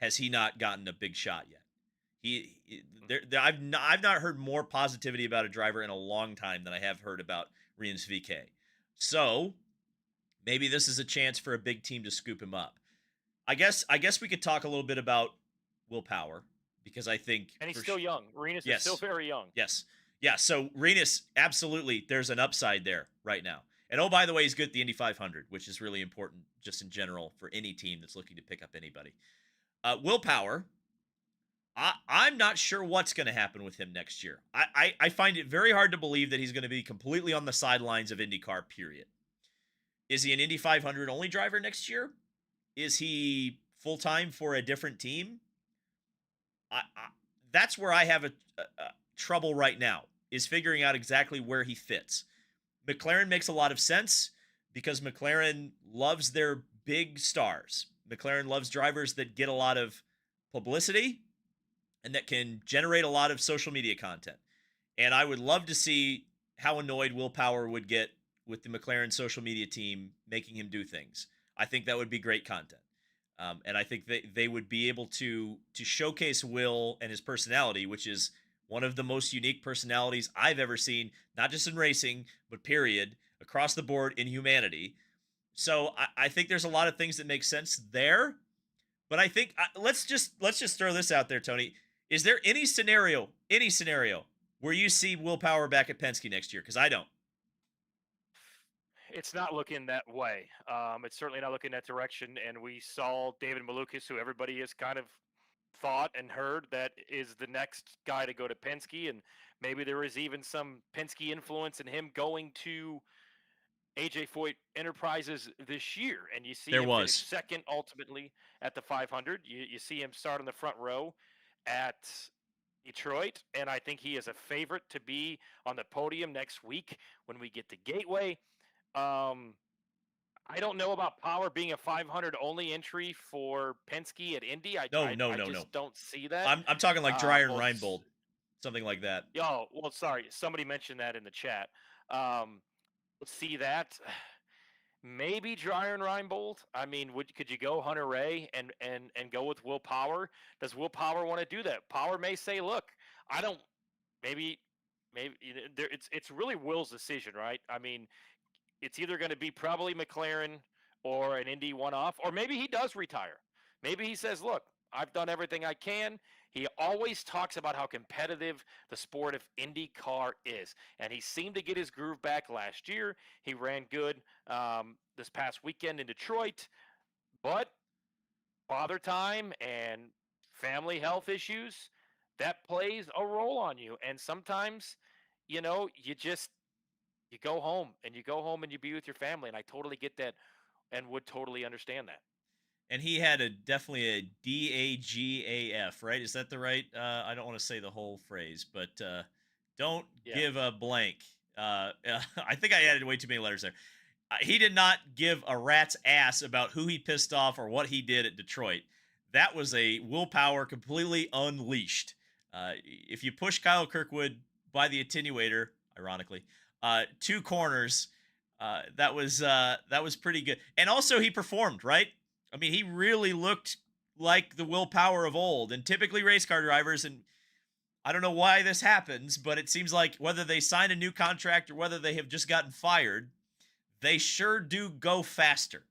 Speaker 2: has he not gotten a big shot yet? I've not heard more positivity about a driver in a long time than I have heard about Rinus VeeKay. So maybe this is a chance for a big team to scoop him up. I guess we could talk a little bit about Will Power, because I think,
Speaker 1: and he's still young. Rinus is still very young.
Speaker 2: Yes. Yeah. So Rinus, absolutely, there's an upside there right now. And oh, by the way, he's good at the Indy 500, which is really important just in general for any team that's looking to pick up anybody. Will Power, I'm not sure what's going to happen with him next year. I find it very hard to believe that he's going to be completely on the sidelines of IndyCar, period. Is he an Indy 500 only driver next year? Is he full time for a different team? That's where I have a trouble right now, is figuring out exactly where he fits. McLaren makes a lot of sense because McLaren loves their big stars. McLaren loves drivers that get a lot of publicity and that can generate a lot of social media content. And I would love to see how annoyed Will Power would get with the McLaren social media team making him do things. I think that would be great content. And I think they would be able to showcase Will and his personality, which is one of the most unique personalities I've ever seen, not just in racing, but period, across the board in humanity. So I think there's a lot of things that make sense there. But I think let's just throw this out there, Tony. Is there any scenario where you see Will Power back at Penske next year? Because I don't.
Speaker 1: It's not looking that way. It's certainly not looking that direction. And we saw David Malukas, who everybody has kind of thought and heard that is the next guy to go to Penske. And maybe there is even some Penske influence in him going to AJ Foyt Enterprises this year. And you see
Speaker 2: There
Speaker 1: him
Speaker 2: was
Speaker 1: finish second ultimately at the 500. You see him start on the front row at Detroit, and I think he is a favorite to be on the podium next week when we get to Gateway. I don't know about Power being a 500 only entry for Penske at Indy. I
Speaker 2: no.
Speaker 1: just don't see that.
Speaker 2: I'm talking like Dreyer and
Speaker 1: Well,
Speaker 2: Reinbold, something like that.
Speaker 1: oh, well, sorry. Somebody mentioned that in the chat. Let's see that. Maybe Dreyer and Reinbold. I mean, could you go Hunter Ray and go with Will Power? Does Will Power want to do that? Power may say, "Look, I don't." Maybe it's really Will's decision, right? I mean, it's either going to be probably McLaren or an Indy one-off, or maybe he does retire. Maybe he says, "Look, I've done everything I can." He always talks about how competitive the sport of IndyCar is, and he seemed to get his groove back last year. He ran good this past weekend in Detroit, but father time and family health issues, that plays a role on you. And sometimes, you go home and you be with your family. And I totally get that and would totally understand that.
Speaker 2: And he had definitely a DAGAF, right? Is that the right? I don't want to say the whole phrase, but don't give a blank. I think I added way too many letters there. He did not give a rat's ass about who he pissed off or what he did at Detroit. That was a Will Power completely unleashed. If you push Kyle Kirkwood by the attenuator, ironically, 2 corners, that was pretty good. And also he performed, right? I mean, he really looked like the Will Power of old. And typically race car drivers, and I don't know why this happens, but it seems like whether they sign a new contract or whether they have just gotten fired, they sure do go faster.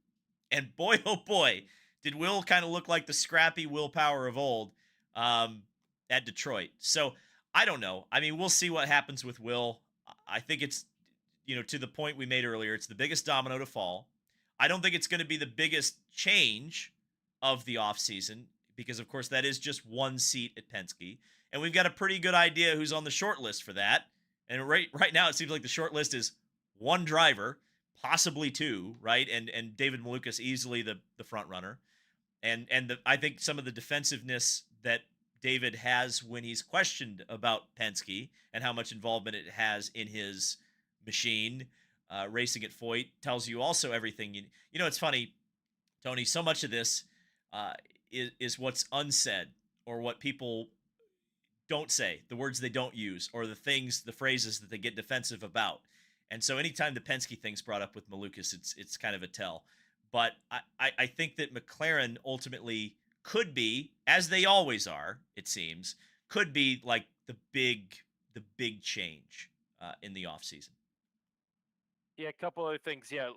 Speaker 2: And boy, oh boy, did Will kind of look like the scrappy Will Power of old at Detroit. So I don't know. I mean, we'll see what happens with Will. I think it's, to the point we made earlier, it's the biggest domino to fall. I don't think it's going to be the biggest change of the offseason because, of course, that is just one seat at Penske. And we've got a pretty good idea who's on the short list for that. And right now, it seems like the short list is 1 driver, possibly 2, right? And David Malukas easily the front runner. And I think some of the defensiveness that David has when he's questioned about Penske and how much involvement it has in his machine, racing at Foyt, tells you also everything. It's funny, Tony, so much of this is what's unsaid or what people don't say, the words they don't use, or the phrases that they get defensive about. And so anytime the Penske thing's brought up with Malukas, it's kind of a tell. But I think that McLaren ultimately could be, as they always are, it seems, could be like the big change in the offseason.
Speaker 1: Yeah, a couple other things. Yeah,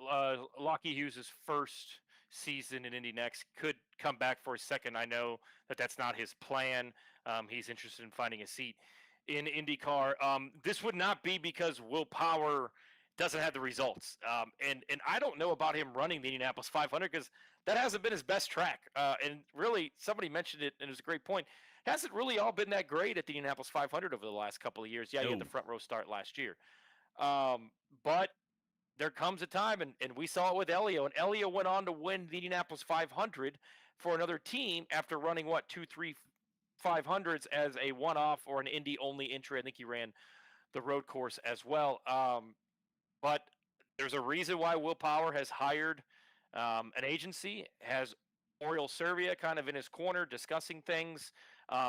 Speaker 1: Lockie Hughes' first season in Indy next could come back for a second. I know that that's not his plan. He's interested in finding a seat in IndyCar. This would not be because Will Power doesn't have the results. And I don't know about him running the Indianapolis 500 because that hasn't been his best track. And really, somebody mentioned it, and it was a great point. Hasn't really all been that great at the Indianapolis 500 over the last couple of years. Yeah, you had the
Speaker 2: No.
Speaker 1: front row start last year. But there comes a time, and we saw it with Elio, and Elio went on to win the Indianapolis 500 for another team after running, what, 500s as a one-off or an Indy-only entry. I think he ran the road course as well. But there's a reason why Will Power has hired an agency, has Oriol Servia kind of in his corner discussing things,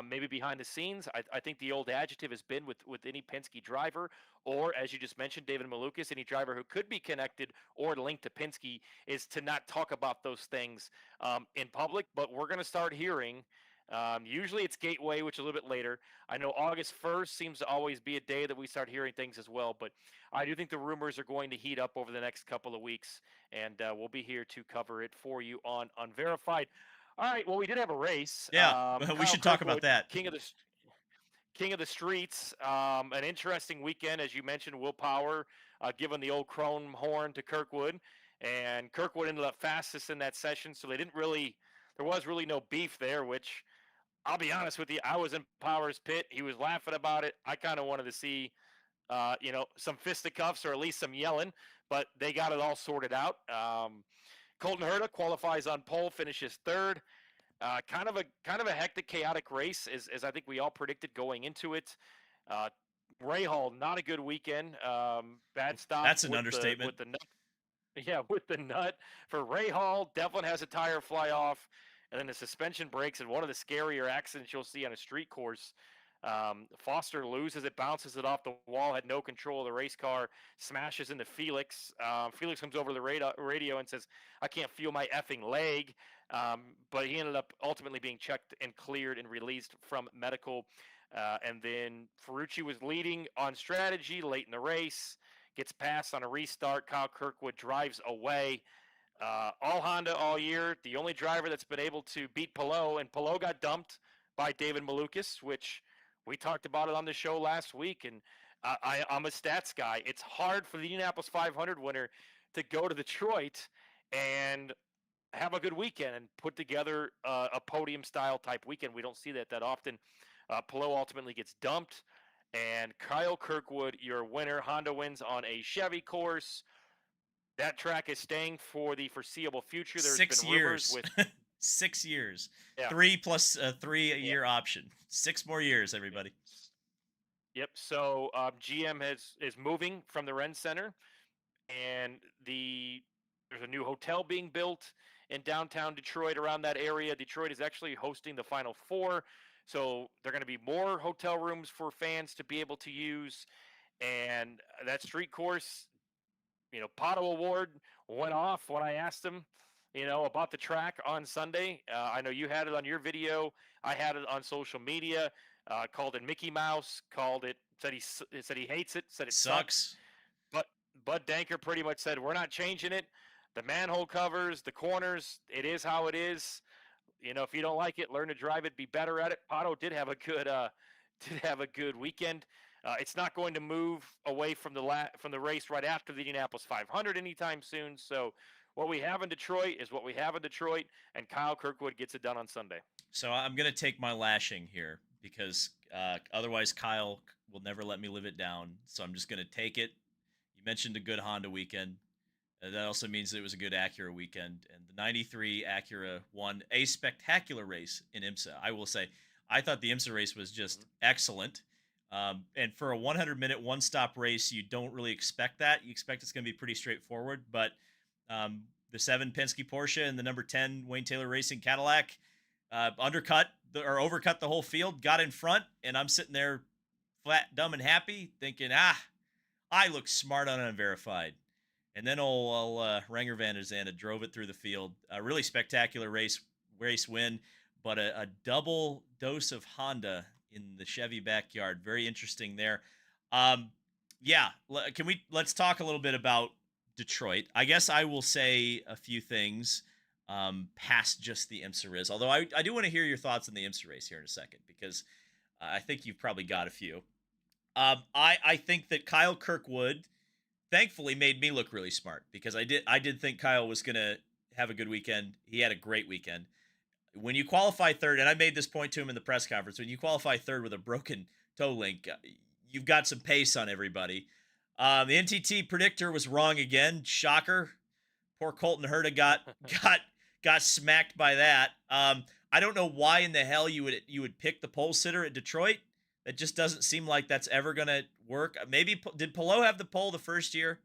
Speaker 1: maybe behind the scenes. I think the old adjective has been with any Penske driver, or as you just mentioned, David Malukas, any driver who could be connected or linked to Penske, is to not talk about those things in public. But we're going to start hearing. Usually it's Gateway, which is a little bit later. I know August 1st seems to always be a day that we start hearing things as well, but I do think the rumors are going to heat up over the next couple of weeks, and we'll be here to cover it for you on Unverified. All right, well, we did have a race.
Speaker 2: Yeah, we
Speaker 1: Kyle
Speaker 2: should talk about
Speaker 1: Kirkwood,
Speaker 2: that.
Speaker 1: King of the streets. An interesting weekend, as you mentioned. Will Power giving the old chrome horn to Kirkwood, and Kirkwood ended up fastest in that session, so there was really no beef there, which I'll be honest with you, I was in Power's pit. He was laughing about it. I kind of wanted to see, some fisticuffs or at least some yelling, but they got it all sorted out. Colton Herta qualifies on pole, finishes third. Kind of a hectic, chaotic race, as I think we all predicted going into it. Ray Hall, not a good weekend. Bad stop.
Speaker 2: That's an understatement.
Speaker 1: With the nut. Yeah, with the nut for Ray Hall. Devlin has a tire fly off, and then the suspension breaks in one of the scarier accidents you'll see on a street course. Foster loses it, bounces it off the wall, had no control of the race car, smashes into Felix. Felix comes over the radio and says, "I can't feel my effing leg." But he ended up ultimately being checked and cleared and released from medical. And then Ferrucci was leading on strategy late in the race, gets passed on a restart. Kyle Kirkwood drives away. All Honda all year. The only driver that's been able to beat Palou, and Palou got dumped by David Malukas, which we talked about it on the show last week. And I'm a stats guy. It's hard for the Indianapolis 500 winner to go to Detroit and have a good weekend and put together a podium-style type weekend. We don't see that often. Palou ultimately gets dumped, and Kyle Kirkwood, your winner. Honda wins on a Chevy course. That track is staying for the foreseeable future. There's
Speaker 2: 6
Speaker 1: been
Speaker 2: years.
Speaker 1: rumors with
Speaker 2: 6 years.
Speaker 1: Yeah.
Speaker 2: 3 plus a 3-year option. 6 more years, everybody.
Speaker 1: Yep. So GM is moving from the Ren Center, and there's a new hotel being built in downtown Detroit, around that area. Detroit is actually hosting the Final Four, so there are going to be more hotel rooms for fans to be able to use. And that street course, Pato O'Ward went off when I asked him, about the track on Sunday. I know you had it on your video. I had it on social media. Called it Mickey Mouse. Said he hates it. Said it sucks. But Bud Danker pretty much said, we're not changing it. The manhole covers, the corners, it is how it is. If you don't like it, learn to drive it, be better at it. Pato did have a good weekend. It's not going to move away from the race right after the Indianapolis 500 anytime soon. So what we have in Detroit is what we have in Detroit, and Kyle Kirkwood gets it done on Sunday.
Speaker 2: So I'm going to take my lashing here because otherwise Kyle will never let me live it down. So I'm just going to take it. You mentioned a good Honda weekend. That also means it was a good Acura weekend. And the 93 Acura won a spectacular race in IMSA. I will say, I thought the IMSA race was just excellent. And for a 100-minute one-stop race, you don't really expect that. You expect it's going to be pretty straightforward. But the 7 Penske Porsche and the number 10 Wayne Taylor Racing Cadillac overcut the whole field, got in front, and I'm sitting there flat, dumb, and happy thinking, I look smart on Unverified. And then old Renger van der Zande drove it through the field. A really spectacular race win, but a double dose of Honda in the Chevy backyard. Very interesting there. Let's talk a little bit about Detroit. I guess I will say a few things past just the IMSA race, although I do want to hear your thoughts on the IMSA race here in a second, because I think you've probably got a few. I think that Kyle Kirkwood thankfully made me look really smart because I did think Kyle was going to have a good weekend. He had a great weekend. When you qualify third, and I made this point to him in the press conference, when you qualify third with a broken toe link, you've got some pace on everybody. The NTT predictor was wrong again. Shocker. Poor Colton Herta got smacked by that. I don't know why in the hell you would pick the pole sitter at Detroit. That just doesn't seem like that's ever going to work. Maybe did Pelot have the pole the first year?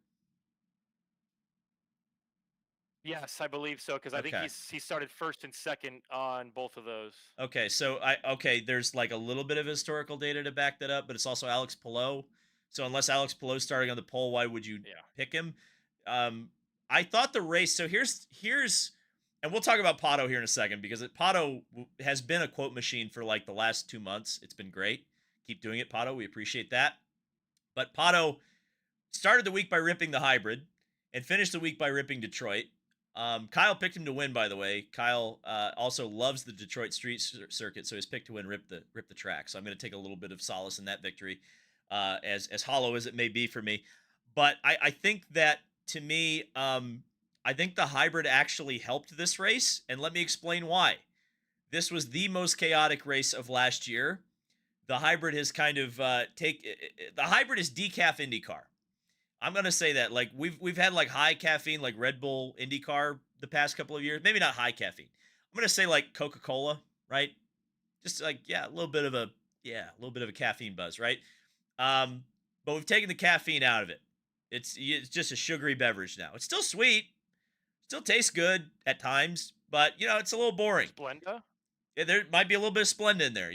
Speaker 1: Yes, I believe so, because I think
Speaker 2: Okay.
Speaker 1: he started first and second on both of those.
Speaker 2: Okay, so there's like a little bit of historical data to back that up, but it's also Alex Pelot. So unless Alex Pelot's starting on the pole, why would you
Speaker 1: Yeah.
Speaker 2: pick him? I thought the race. So here's, and we'll talk about Pato here in a second because Pato has been a quote machine for like the last 2 months. It's been great. Keep doing it, Pato. We appreciate that. But Pato started the week by ripping the hybrid and finished the week by ripping Detroit. Kyle picked him to win, by the way. Kyle also loves the Detroit street circuit, so his pick to win ripped the track. So I'm going to take a little bit of solace in that victory, as hollow as it may be for me. But I think that to me, I think the hybrid actually helped this race, and let me explain why. This was the most chaotic race of last year. The hybrid has kind of the hybrid is decaf IndyCar. I'm gonna say that like we've had like high caffeine like Red Bull IndyCar the past couple of years. Maybe not high caffeine. I'm gonna say like Coca-Cola, right? Just like a little bit of a caffeine buzz, right? But we've taken the caffeine out of it. It's just a sugary beverage now. It's still sweet, still tastes good at times, but it's a little boring.
Speaker 1: Splenda?
Speaker 2: Yeah, there might be a little bit of Splenda in there.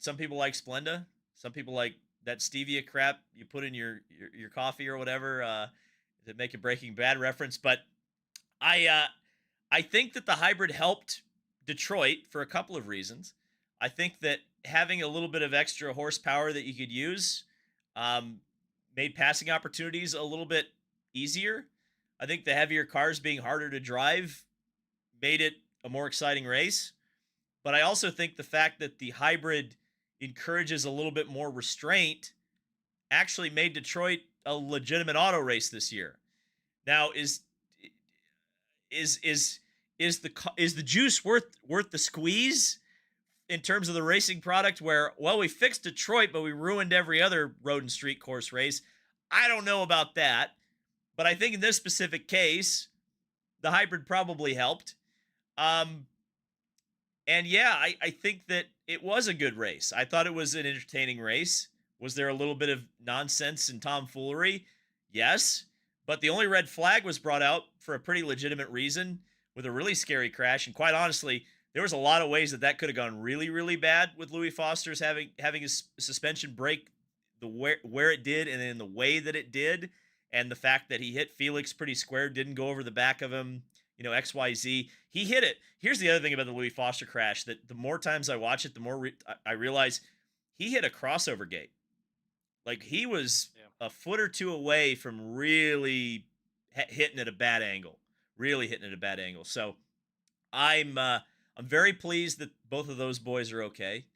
Speaker 2: Some people like Splenda. Some people like that stevia crap you put in your coffee or whatever to make a Breaking Bad reference. But I think that the hybrid helped Detroit for a couple of reasons. I think that having a little bit of extra horsepower that you could use made passing opportunities a little bit easier. I think the heavier cars being harder to drive made it a more exciting race. But I also think the fact that the hybrid encourages a little bit more restraint actually made Detroit a legitimate auto race this year. Now, is the juice worth the squeeze in terms of the racing product? Where we fixed Detroit, but we ruined every other road and street course race. I don't know about that, but I think in this specific case, the hybrid probably helped. And yeah, I think that it was a good race. I thought it was an entertaining race. Was there a little bit of nonsense and tomfoolery? Yes. But the only red flag was brought out for a pretty legitimate reason with a really scary crash. And quite honestly, there was a lot of ways that could have gone really, really bad with Louis Foster's having his suspension break where it did and in the way that it did. And the fact that he hit Felix pretty square, didn't go over the back of him. XYZ. He hit it. Here's the other thing about the Louis Foster crash that the more times I watch it, the more I realize he hit a crossover gate. Like he was a foot or two away from really hitting at a bad angle. Really hitting at a bad angle. So I'm very pleased that both of those boys are okay.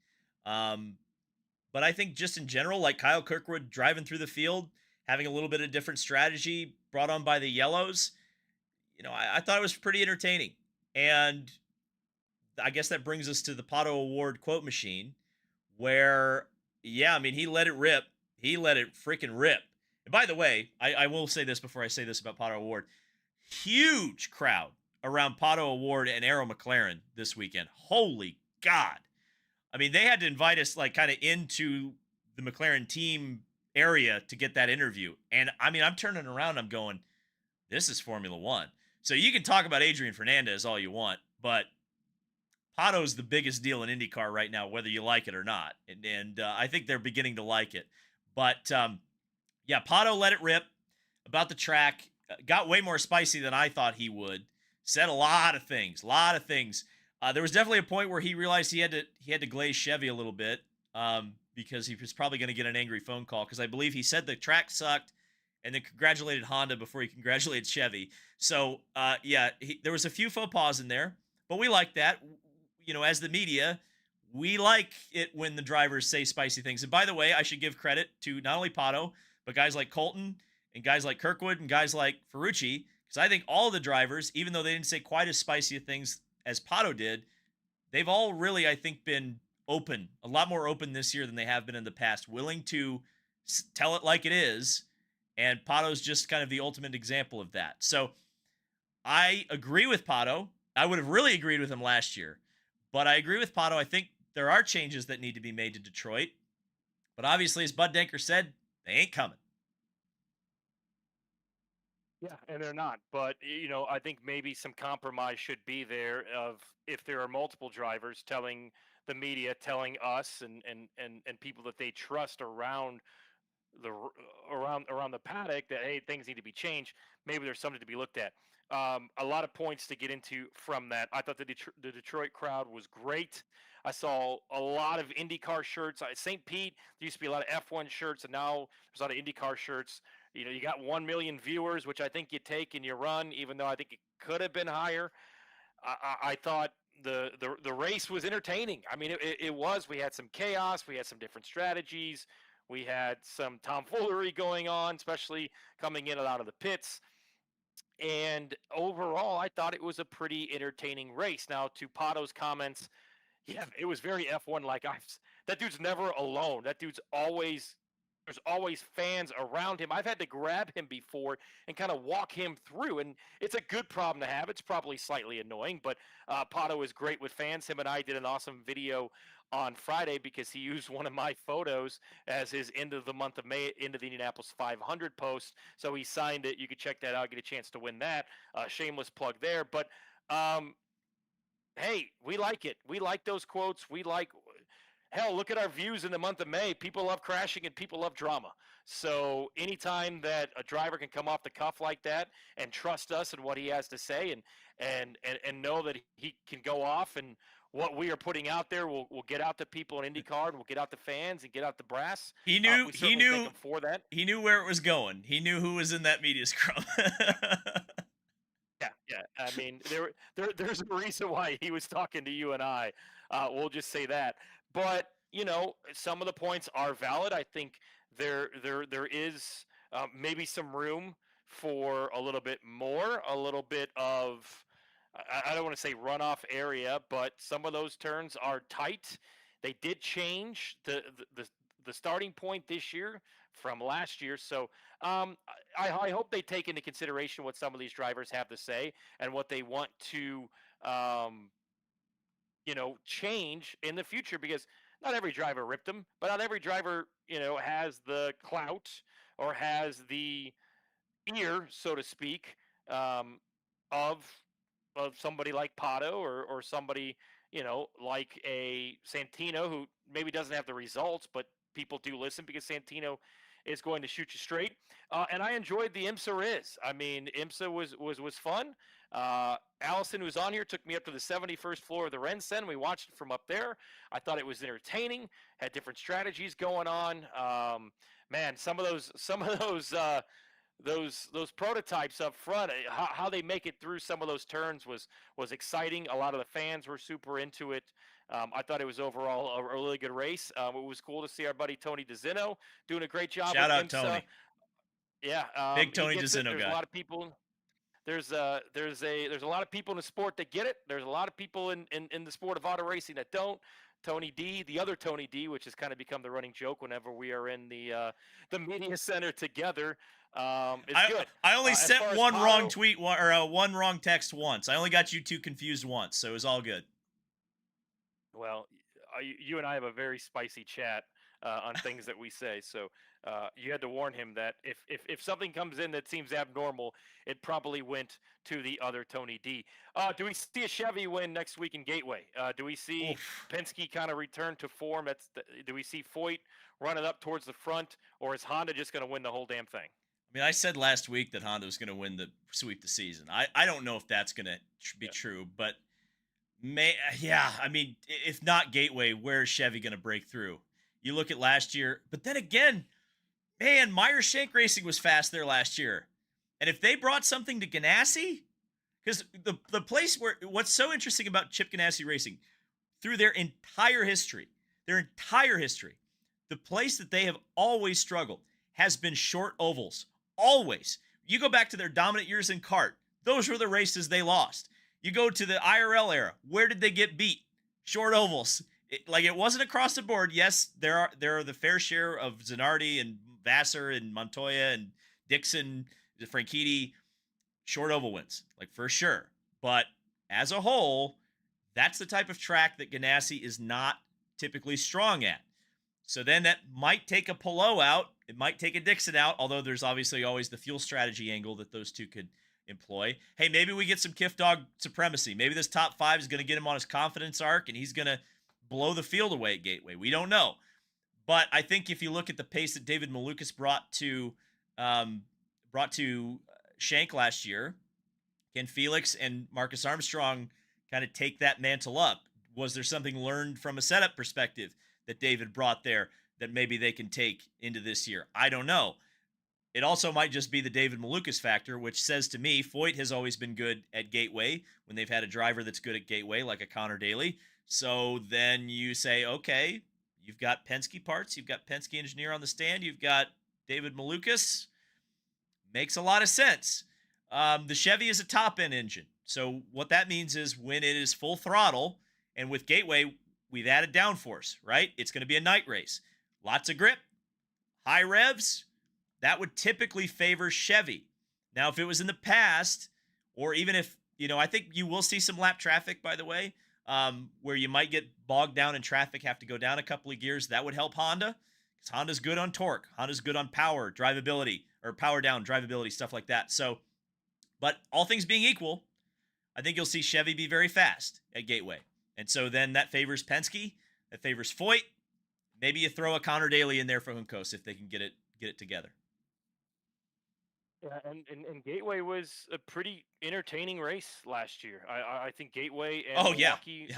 Speaker 2: But I think just in general, like Kyle Kirkwood driving through the field, having a little bit of different strategy brought on by the yellows. I thought it was pretty entertaining. And I guess that brings us to the Pato O'Ward quote machine where, he let it rip. He let it freaking rip. And by the way, I will say this before I say this about Pato O'Ward. Huge crowd around Pato O'Ward and Arrow McLaren this weekend. Holy God. They had to invite us like kind of into the McLaren team area to get that interview. And I'm turning around, I'm going, this is Formula One. So you can talk about Adrian Fernandez all you want, but Pato's the biggest deal in IndyCar right now, whether you like it or not. And I think they're beginning to like it. But, Pato let it rip about the track. Got way more spicy than I thought he would. Said a lot of things. There was definitely a point where he realized he had to glaze Chevy a little bit because he was probably going to get an angry phone call because I believe he said the track sucked and then congratulated Honda before he congratulated Chevy. So, there was a few faux pas in there, but we like that. As the media, we like it when the drivers say spicy things. And by the way, I should give credit to not only Pato, but guys like Colton and guys like Kirkwood and guys like Ferrucci, because I think all of the drivers, even though they didn't say quite as spicy things as Pato did, they've all really, I think, been open, a lot more open this year than they have been in the past, willing to tell it like it is. And Pato's just kind of the ultimate example of that. So I agree with Pato. I would have really agreed with him last year, but I agree with Pato. I think there are changes that need to be made to Detroit, but obviously, as Bud Denker said, they ain't coming.
Speaker 1: Yeah, and they're not. But I think maybe some compromise should be there of if there are multiple drivers telling the media, telling us, and people that they trust the around the paddock that hey, things need to be changed. Maybe there's something to be looked at. A lot of points to get into from that. I thought the Detroit crowd was great. I saw a lot of IndyCar shirts. St. Pete, there used to be a lot of F1 shirts, and now there's a lot of IndyCar shirts. You got 1 million viewers, which I think you take and you run, even though I think it could have been higher. I thought the race was entertaining. I mean, it was. We had some chaos. We had some different strategies. We had some tomfoolery going on, especially coming in and out of the pits. And overall, I thought it was a pretty entertaining race. Now, to Pato's comments, yeah, it was very F1 like. That dude's never alone. That dude's always there's always fans around him. I've had to grab him before and kind of walk him through, and it's a good problem to have. It's probably slightly annoying, but Pato is great with fans. Him and I did an awesome video on Friday because he used one of my photos as his end of the month of May, into the Indianapolis 500 post. So he signed it. You could check that out, get a chance to win that. Shameless plug there. But hey, we like it. We like those quotes. Hell, look at our views in the month of May. People love crashing and people love drama. So anytime that a driver can come off the cuff like that and trust us and what he has to say and know that he can go off and what we are putting out there will get out to people in IndyCar and will get out to fans and get out the brass.
Speaker 2: He knew
Speaker 1: thank him for that.
Speaker 2: He knew where it was going. He knew who was in that media scrum.
Speaker 1: Yeah. I mean, there's a reason why he was talking to you and I. We'll just say that. But some of the points are valid. I think there is maybe some room for a little bit more, a little bit of I don't want to say runoff area, but some of those turns are tight. They did change the starting point this year from last year, so I hope they take into consideration what some of these drivers have to say and what they want to change in the future, because not every driver ripped them, but not every driver, has the clout or has the ear, so to speak, of somebody like Pato or somebody, like a Santino, who maybe doesn't have the results, but people do listen because Santino is going to shoot you straight. And I enjoyed the IMSA Riz. I mean, IMSA was fun. Allison, who's on here, took me up to the 71st floor of the Rensen. We watched it from up there. I thought it was entertaining. Had different strategies going on. Man, some of those prototypes up front, how they make it through some of those turns was exciting. A lot of the fans were super into it. I thought it was overall a really good race. It was cool to see our buddy Tony DeZino doing a great job.
Speaker 2: Shout out
Speaker 1: IMSA.
Speaker 2: Tony.
Speaker 1: Yeah,
Speaker 2: Big Tony DeZino
Speaker 1: There's
Speaker 2: guy.
Speaker 1: a lot of people. There's a lot of people in the sport that get it. There's a lot of people in the sport of auto racing that don't. Tony D, the other Tony D, which has kind of become the running joke whenever we are in the media center together. It's good.
Speaker 2: I only sent one
Speaker 1: Pato,
Speaker 2: wrong tweet or one wrong text once. I only got you two confused once, so it was all good.
Speaker 1: Well, you and I have a very spicy chat on things that we say. So you had to warn him that if something comes in that seems abnormal, it probably went to the other Tony D. Do we see a Chevy win next week in Gateway? Do we see Penske kind of return to form? Do we see Foyt run it up towards the front, or is Honda just going to win the whole damn thing?
Speaker 2: I mean, I said last week that Honda was going to sweep the season. I don't know if that's going to be true, but I mean, if not Gateway, where's Chevy going to break through? You look at last year, but then again, man, Meyer Shank Racing was fast there last year. And if they brought something to Ganassi, because the place what's so interesting about Chip Ganassi Racing, through their entire history, the place that they have always struggled has been short ovals. Always. You go back to their dominant years in kart, those were the races they lost. You go to the IRL era, where did they get beat? Short ovals. It wasn't across the board. Yes, there are the fair share of Zanardi and Vassar and Montoya and Dixon, Franchitti, short oval wins, like for sure. But as a whole, that's the type of track that Ganassi is not typically strong at. So then that might take a Palou out. It might take a Dixon out, although there's obviously always the fuel strategy angle that those two could employ. Hey, maybe we get some Kiff Dog supremacy. Maybe this top 5 is going to get him on his confidence arc, and he's going to blow the field away at Gateway. We don't know. But I think if you look at the pace that David Malukas brought to Shank last year, can Felix and Marcus Armstrong kind of take that mantle up? Was there something learned from a setup perspective that David brought there that maybe they can take into this year? I don't know. It also might just be the David Malukas factor, which says to me, Foyt has always been good at Gateway when they've had a driver that's good at Gateway, like a Connor Daly. So then you say, okay, you've got Penske parts, you've got Penske engineer on the stand, you've got David Malukas. Makes a lot of sense. The Chevy is a top-end engine. So what that means is when it is full throttle, and with Gateway, we've added downforce, right? It's going to be a night race. Lots of grip, high revs. That would typically favor Chevy. Now, if it was in the past, or even if, I think you will see some lap traffic, by the way, where you might get bogged down in traffic, have to go down a couple of gears. That would help Honda, because Honda's good on torque. Honda's good on power, drivability, or power down, drivability, stuff like that. So, but all things being equal, I think you'll see Chevy be very fast at Gateway. And so then that favors Penske, that favors Foyt. Maybe you throw a Connor Daly in there for Juncos if they can get it together.
Speaker 1: Yeah, and Gateway was a pretty entertaining race last year. I think Gateway and Milwaukee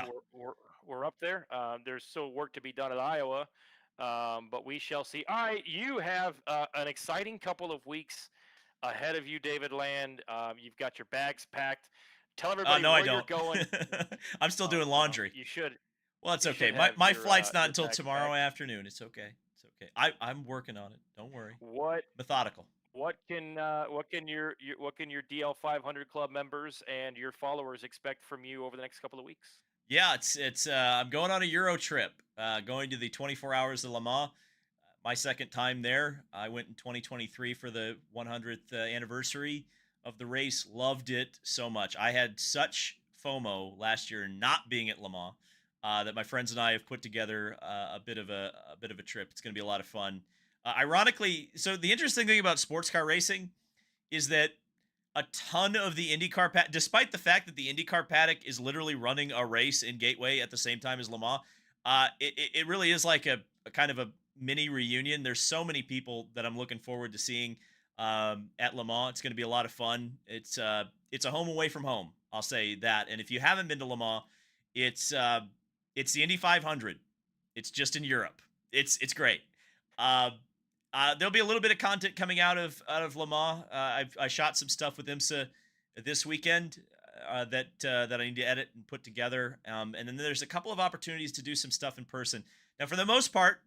Speaker 1: were up there. There's still work to be done at Iowa, but we shall see. All right, you have an exciting couple of weeks ahead of you, David Land. You've got your bags packed. Tell everybody
Speaker 2: no,
Speaker 1: where
Speaker 2: I don't.
Speaker 1: you're going.
Speaker 2: I'm still doing laundry.
Speaker 1: You should.
Speaker 2: Well, it's okay. My flight's not until tomorrow afternoon. It's okay. It's okay. I'm working on it. Don't worry. Methodical.
Speaker 1: What can your DL 500 club members and your followers expect from you over the next couple of weeks?
Speaker 2: Yeah, it's I'm going on a Euro trip, going to the 24 Hours of Le Mans. My second time there. I went in 2023 for the 100th anniversary of the race. Loved it so much. I had such FOMO last year not being at Le Mans that my friends and I have put together a bit of a trip. It's going to be a lot of fun. Ironically, so the interesting thing about sports car racing is that a ton of the IndyCar paddock, despite the fact that the IndyCar paddock is literally running a race in Gateway at the same time as Le Mans, it really is like a kind of a mini reunion. There's so many people that I'm looking forward to seeing at Le Mans. It's going to be a lot of fun. It's a home away from home. I'll say that. And if you haven't been to Le Mans, it's the Indy 500. It's just in Europe. It's great. There'll be a little bit of content coming out of Le Mans. I shot some stuff with IMSA this weekend that I need to edit and put together. And then there's a couple of opportunities to do some stuff in person. Now, for the most part,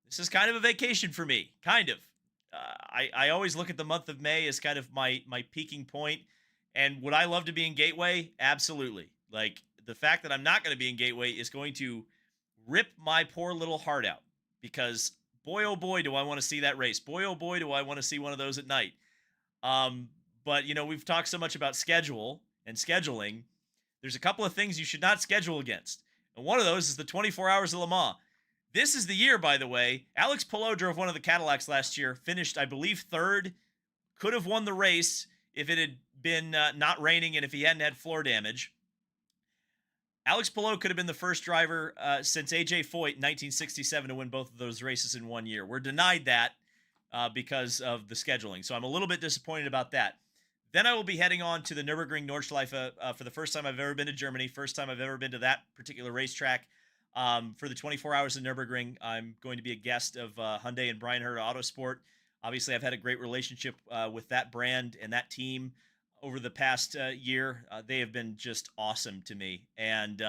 Speaker 2: this is kind of a vacation for me. Kind of. I always look at the month of May as kind of my peaking point. And would I love to be in Gateway? Absolutely. Like, the fact that I'm not going to be in Gateway is going to rip my poor little heart out, because boy, oh boy, do I want to see that race. Boy, oh boy, do I want to see one of those at night. But, we've talked so much about schedule and scheduling. There's a couple of things you should not schedule against. And one of those is the 24 Hours of Le Mans. This is the year, by the way. Alex Palou drove one of the Cadillacs last year, finished, I believe, third. Could have won the race if it had been not raining and if he hadn't had floor damage. Alex Palou could have been the first driver since A.J. Foyt in 1967 to win both of those races in 1 year. We're denied that because of the scheduling. So I'm a little bit disappointed about that. Then I will be heading on to the Nurburgring Nordschleife for the first time I've ever been to Germany, first time I've ever been to that particular racetrack. For the 24 Hours of Nürburgring, I'm going to be a guest of Hyundai and Brian Herta Autosport. Obviously, I've had a great relationship with that brand and that team over the past year. They have been just awesome to me. And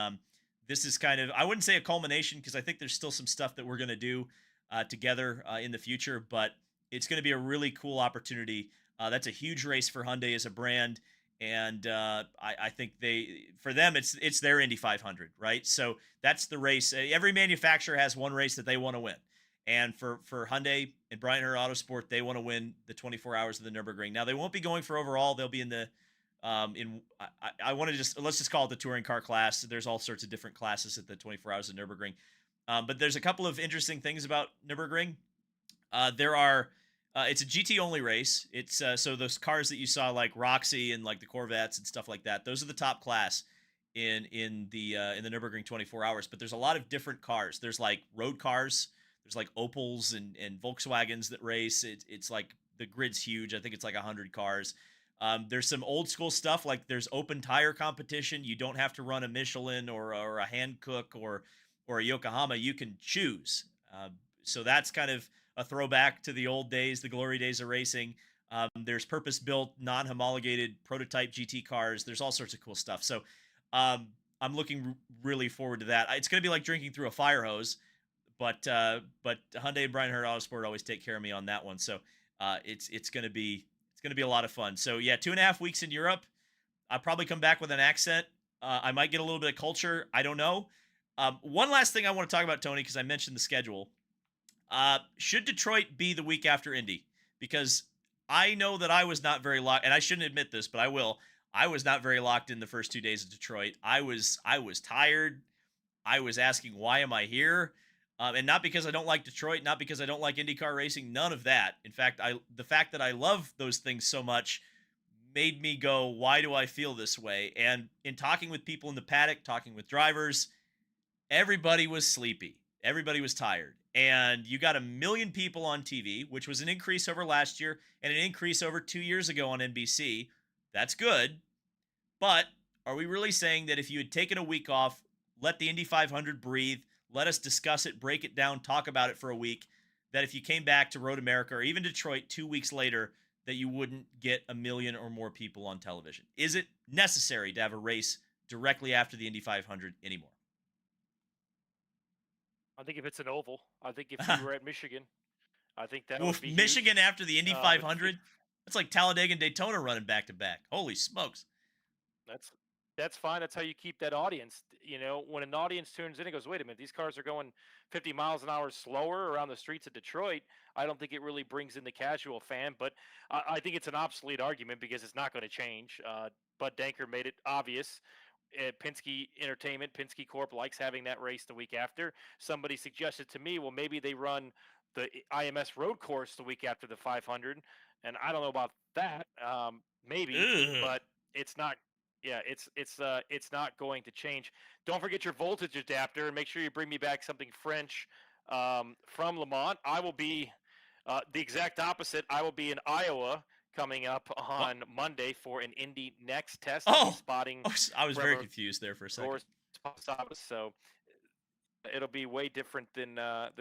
Speaker 2: this is kind of, I wouldn't say a culmination, because I think there's still some stuff that we're going to do together in the future, but it's going to be a really cool opportunity That's a huge race for Hyundai as a brand, and I think for them it's their Indy 500, right? So that's the race. Every manufacturer has one race that they want to win, and for Hyundai and Brian Herr Autosport, they want to win the 24 hours of the Nurburgring. Now they won't be going for overall; they'll be in the in I want to just let's just call it the touring car class. There's all sorts of different classes at the 24 hours of Nurburgring, but there's a couple of interesting things about Nurburgring. There are it's a GT only race. It's so those cars that you saw like Roxy and like the Corvettes and stuff like that. Those are the top class in the Nurburgring 24 hours. But there's a lot of different cars. There's like road cars. There's like Opels and Volkswagens that race. It's like the grid's huge. I think it's like 100 cars. There's some old school stuff like there's open tire competition. You don't have to run a Michelin or a Hankook or a Yokohama. You can choose. So that's kind of a throwback to the old days, the glory days of racing. There's purpose-built, non-homologated prototype GT cars. There's all sorts of cool stuff. So I'm looking really forward to that. It's going to be like drinking through a fire hose, but Hyundai and Brian Herr Autosport always take care of me on that one. So it's going to be a lot of fun. So yeah, 2.5 weeks in Europe. I'll probably come back with an accent. I might get a little bit of culture. I don't know. One last thing I want to talk about, Tony, because I mentioned the schedule. Should Detroit be the week after Indy? Because I know that I was not very locked, and I shouldn't admit this, but I will. I was not very locked in the first 2 days of Detroit. I was tired. I was asking, why am I here? And not because I don't like Detroit, not because I don't like IndyCar racing, none of that. In fact, the fact that I love those things so much made me go, why do I feel this way? And in talking with people in the paddock, talking with drivers, everybody was sleepy. Everybody was tired. And you got 1 million people on TV, which was an increase over last year and an increase over 2 years ago on NBC. That's good. But are we really saying that if you had taken a week off, let the Indy 500 breathe, let us discuss it, break it down, talk about it for a week, that if you came back to Road America or even Detroit 2 weeks later, that you wouldn't get 1 million or more people on television? Is it necessary to have a race directly after the Indy 500 anymore?
Speaker 1: I think if it's an oval, I think if you were at Michigan, I think that would be
Speaker 2: Michigan
Speaker 1: huge.
Speaker 2: after the Indy 500? That's like Talladega and Daytona running back to back. Holy smokes.
Speaker 1: That's fine. That's how you keep that audience. You know, when an audience tunes in and goes, wait a minute, these cars are going 50 miles an hour slower around the streets of Detroit. I don't think it really brings in the casual fan, but I think it's an obsolete argument because it's not going to change. Bud Denker made it obvious. Penske Entertainment, Penske Corp likes having that race the week after. Somebody suggested to me, well, maybe they run the IMS road course the week after the 500, and I don't know about that. Maybe,
Speaker 2: Ugh.
Speaker 1: but it's not. Yeah, it's not going to change. Don't forget your voltage adapter, and make sure you bring me back something French from Lemont. I will be the exact opposite. I will be in Iowa coming up on Monday for an Indy Next test. Spotting.
Speaker 2: I was very confused there for a second.
Speaker 1: So it'll be way different than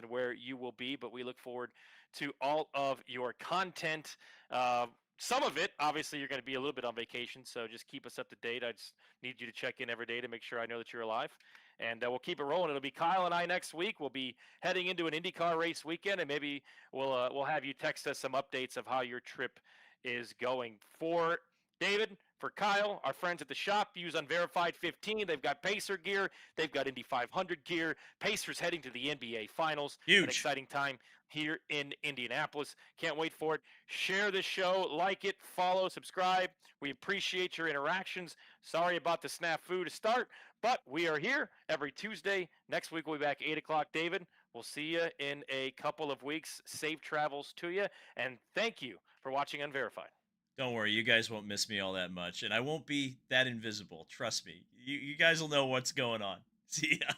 Speaker 1: where you will be, but we look forward to all of your content. Some of it, obviously, you're going to be a little bit on vacation, so just keep us up to date. I just need you to check in every day to make sure I know that you're alive. And we'll keep it rolling. It'll be Kyle and I next week. We'll be heading into an IndyCar race weekend, and maybe we'll have you text us some updates of how your trip is going. For David, for Kyle, our friends at the shop, use Unverified 15. They've got Pacer gear. They've got Indy 500 gear. Pacers heading to the NBA Finals.
Speaker 2: Huge.
Speaker 1: An exciting time here in Indianapolis. Can't wait for it. Share the show, like it, follow, subscribe. We appreciate your interactions. Sorry about the snafu to start, but we are here every Tuesday. Next week we'll be back 8 o'clock. David, we'll see you in a couple of weeks. Safe travels to you, and thank you for watching Unverified.
Speaker 2: Don't worry, you guys won't miss me all that much, and I won't be that invisible. Trust me. You guys will know what's going on. See ya.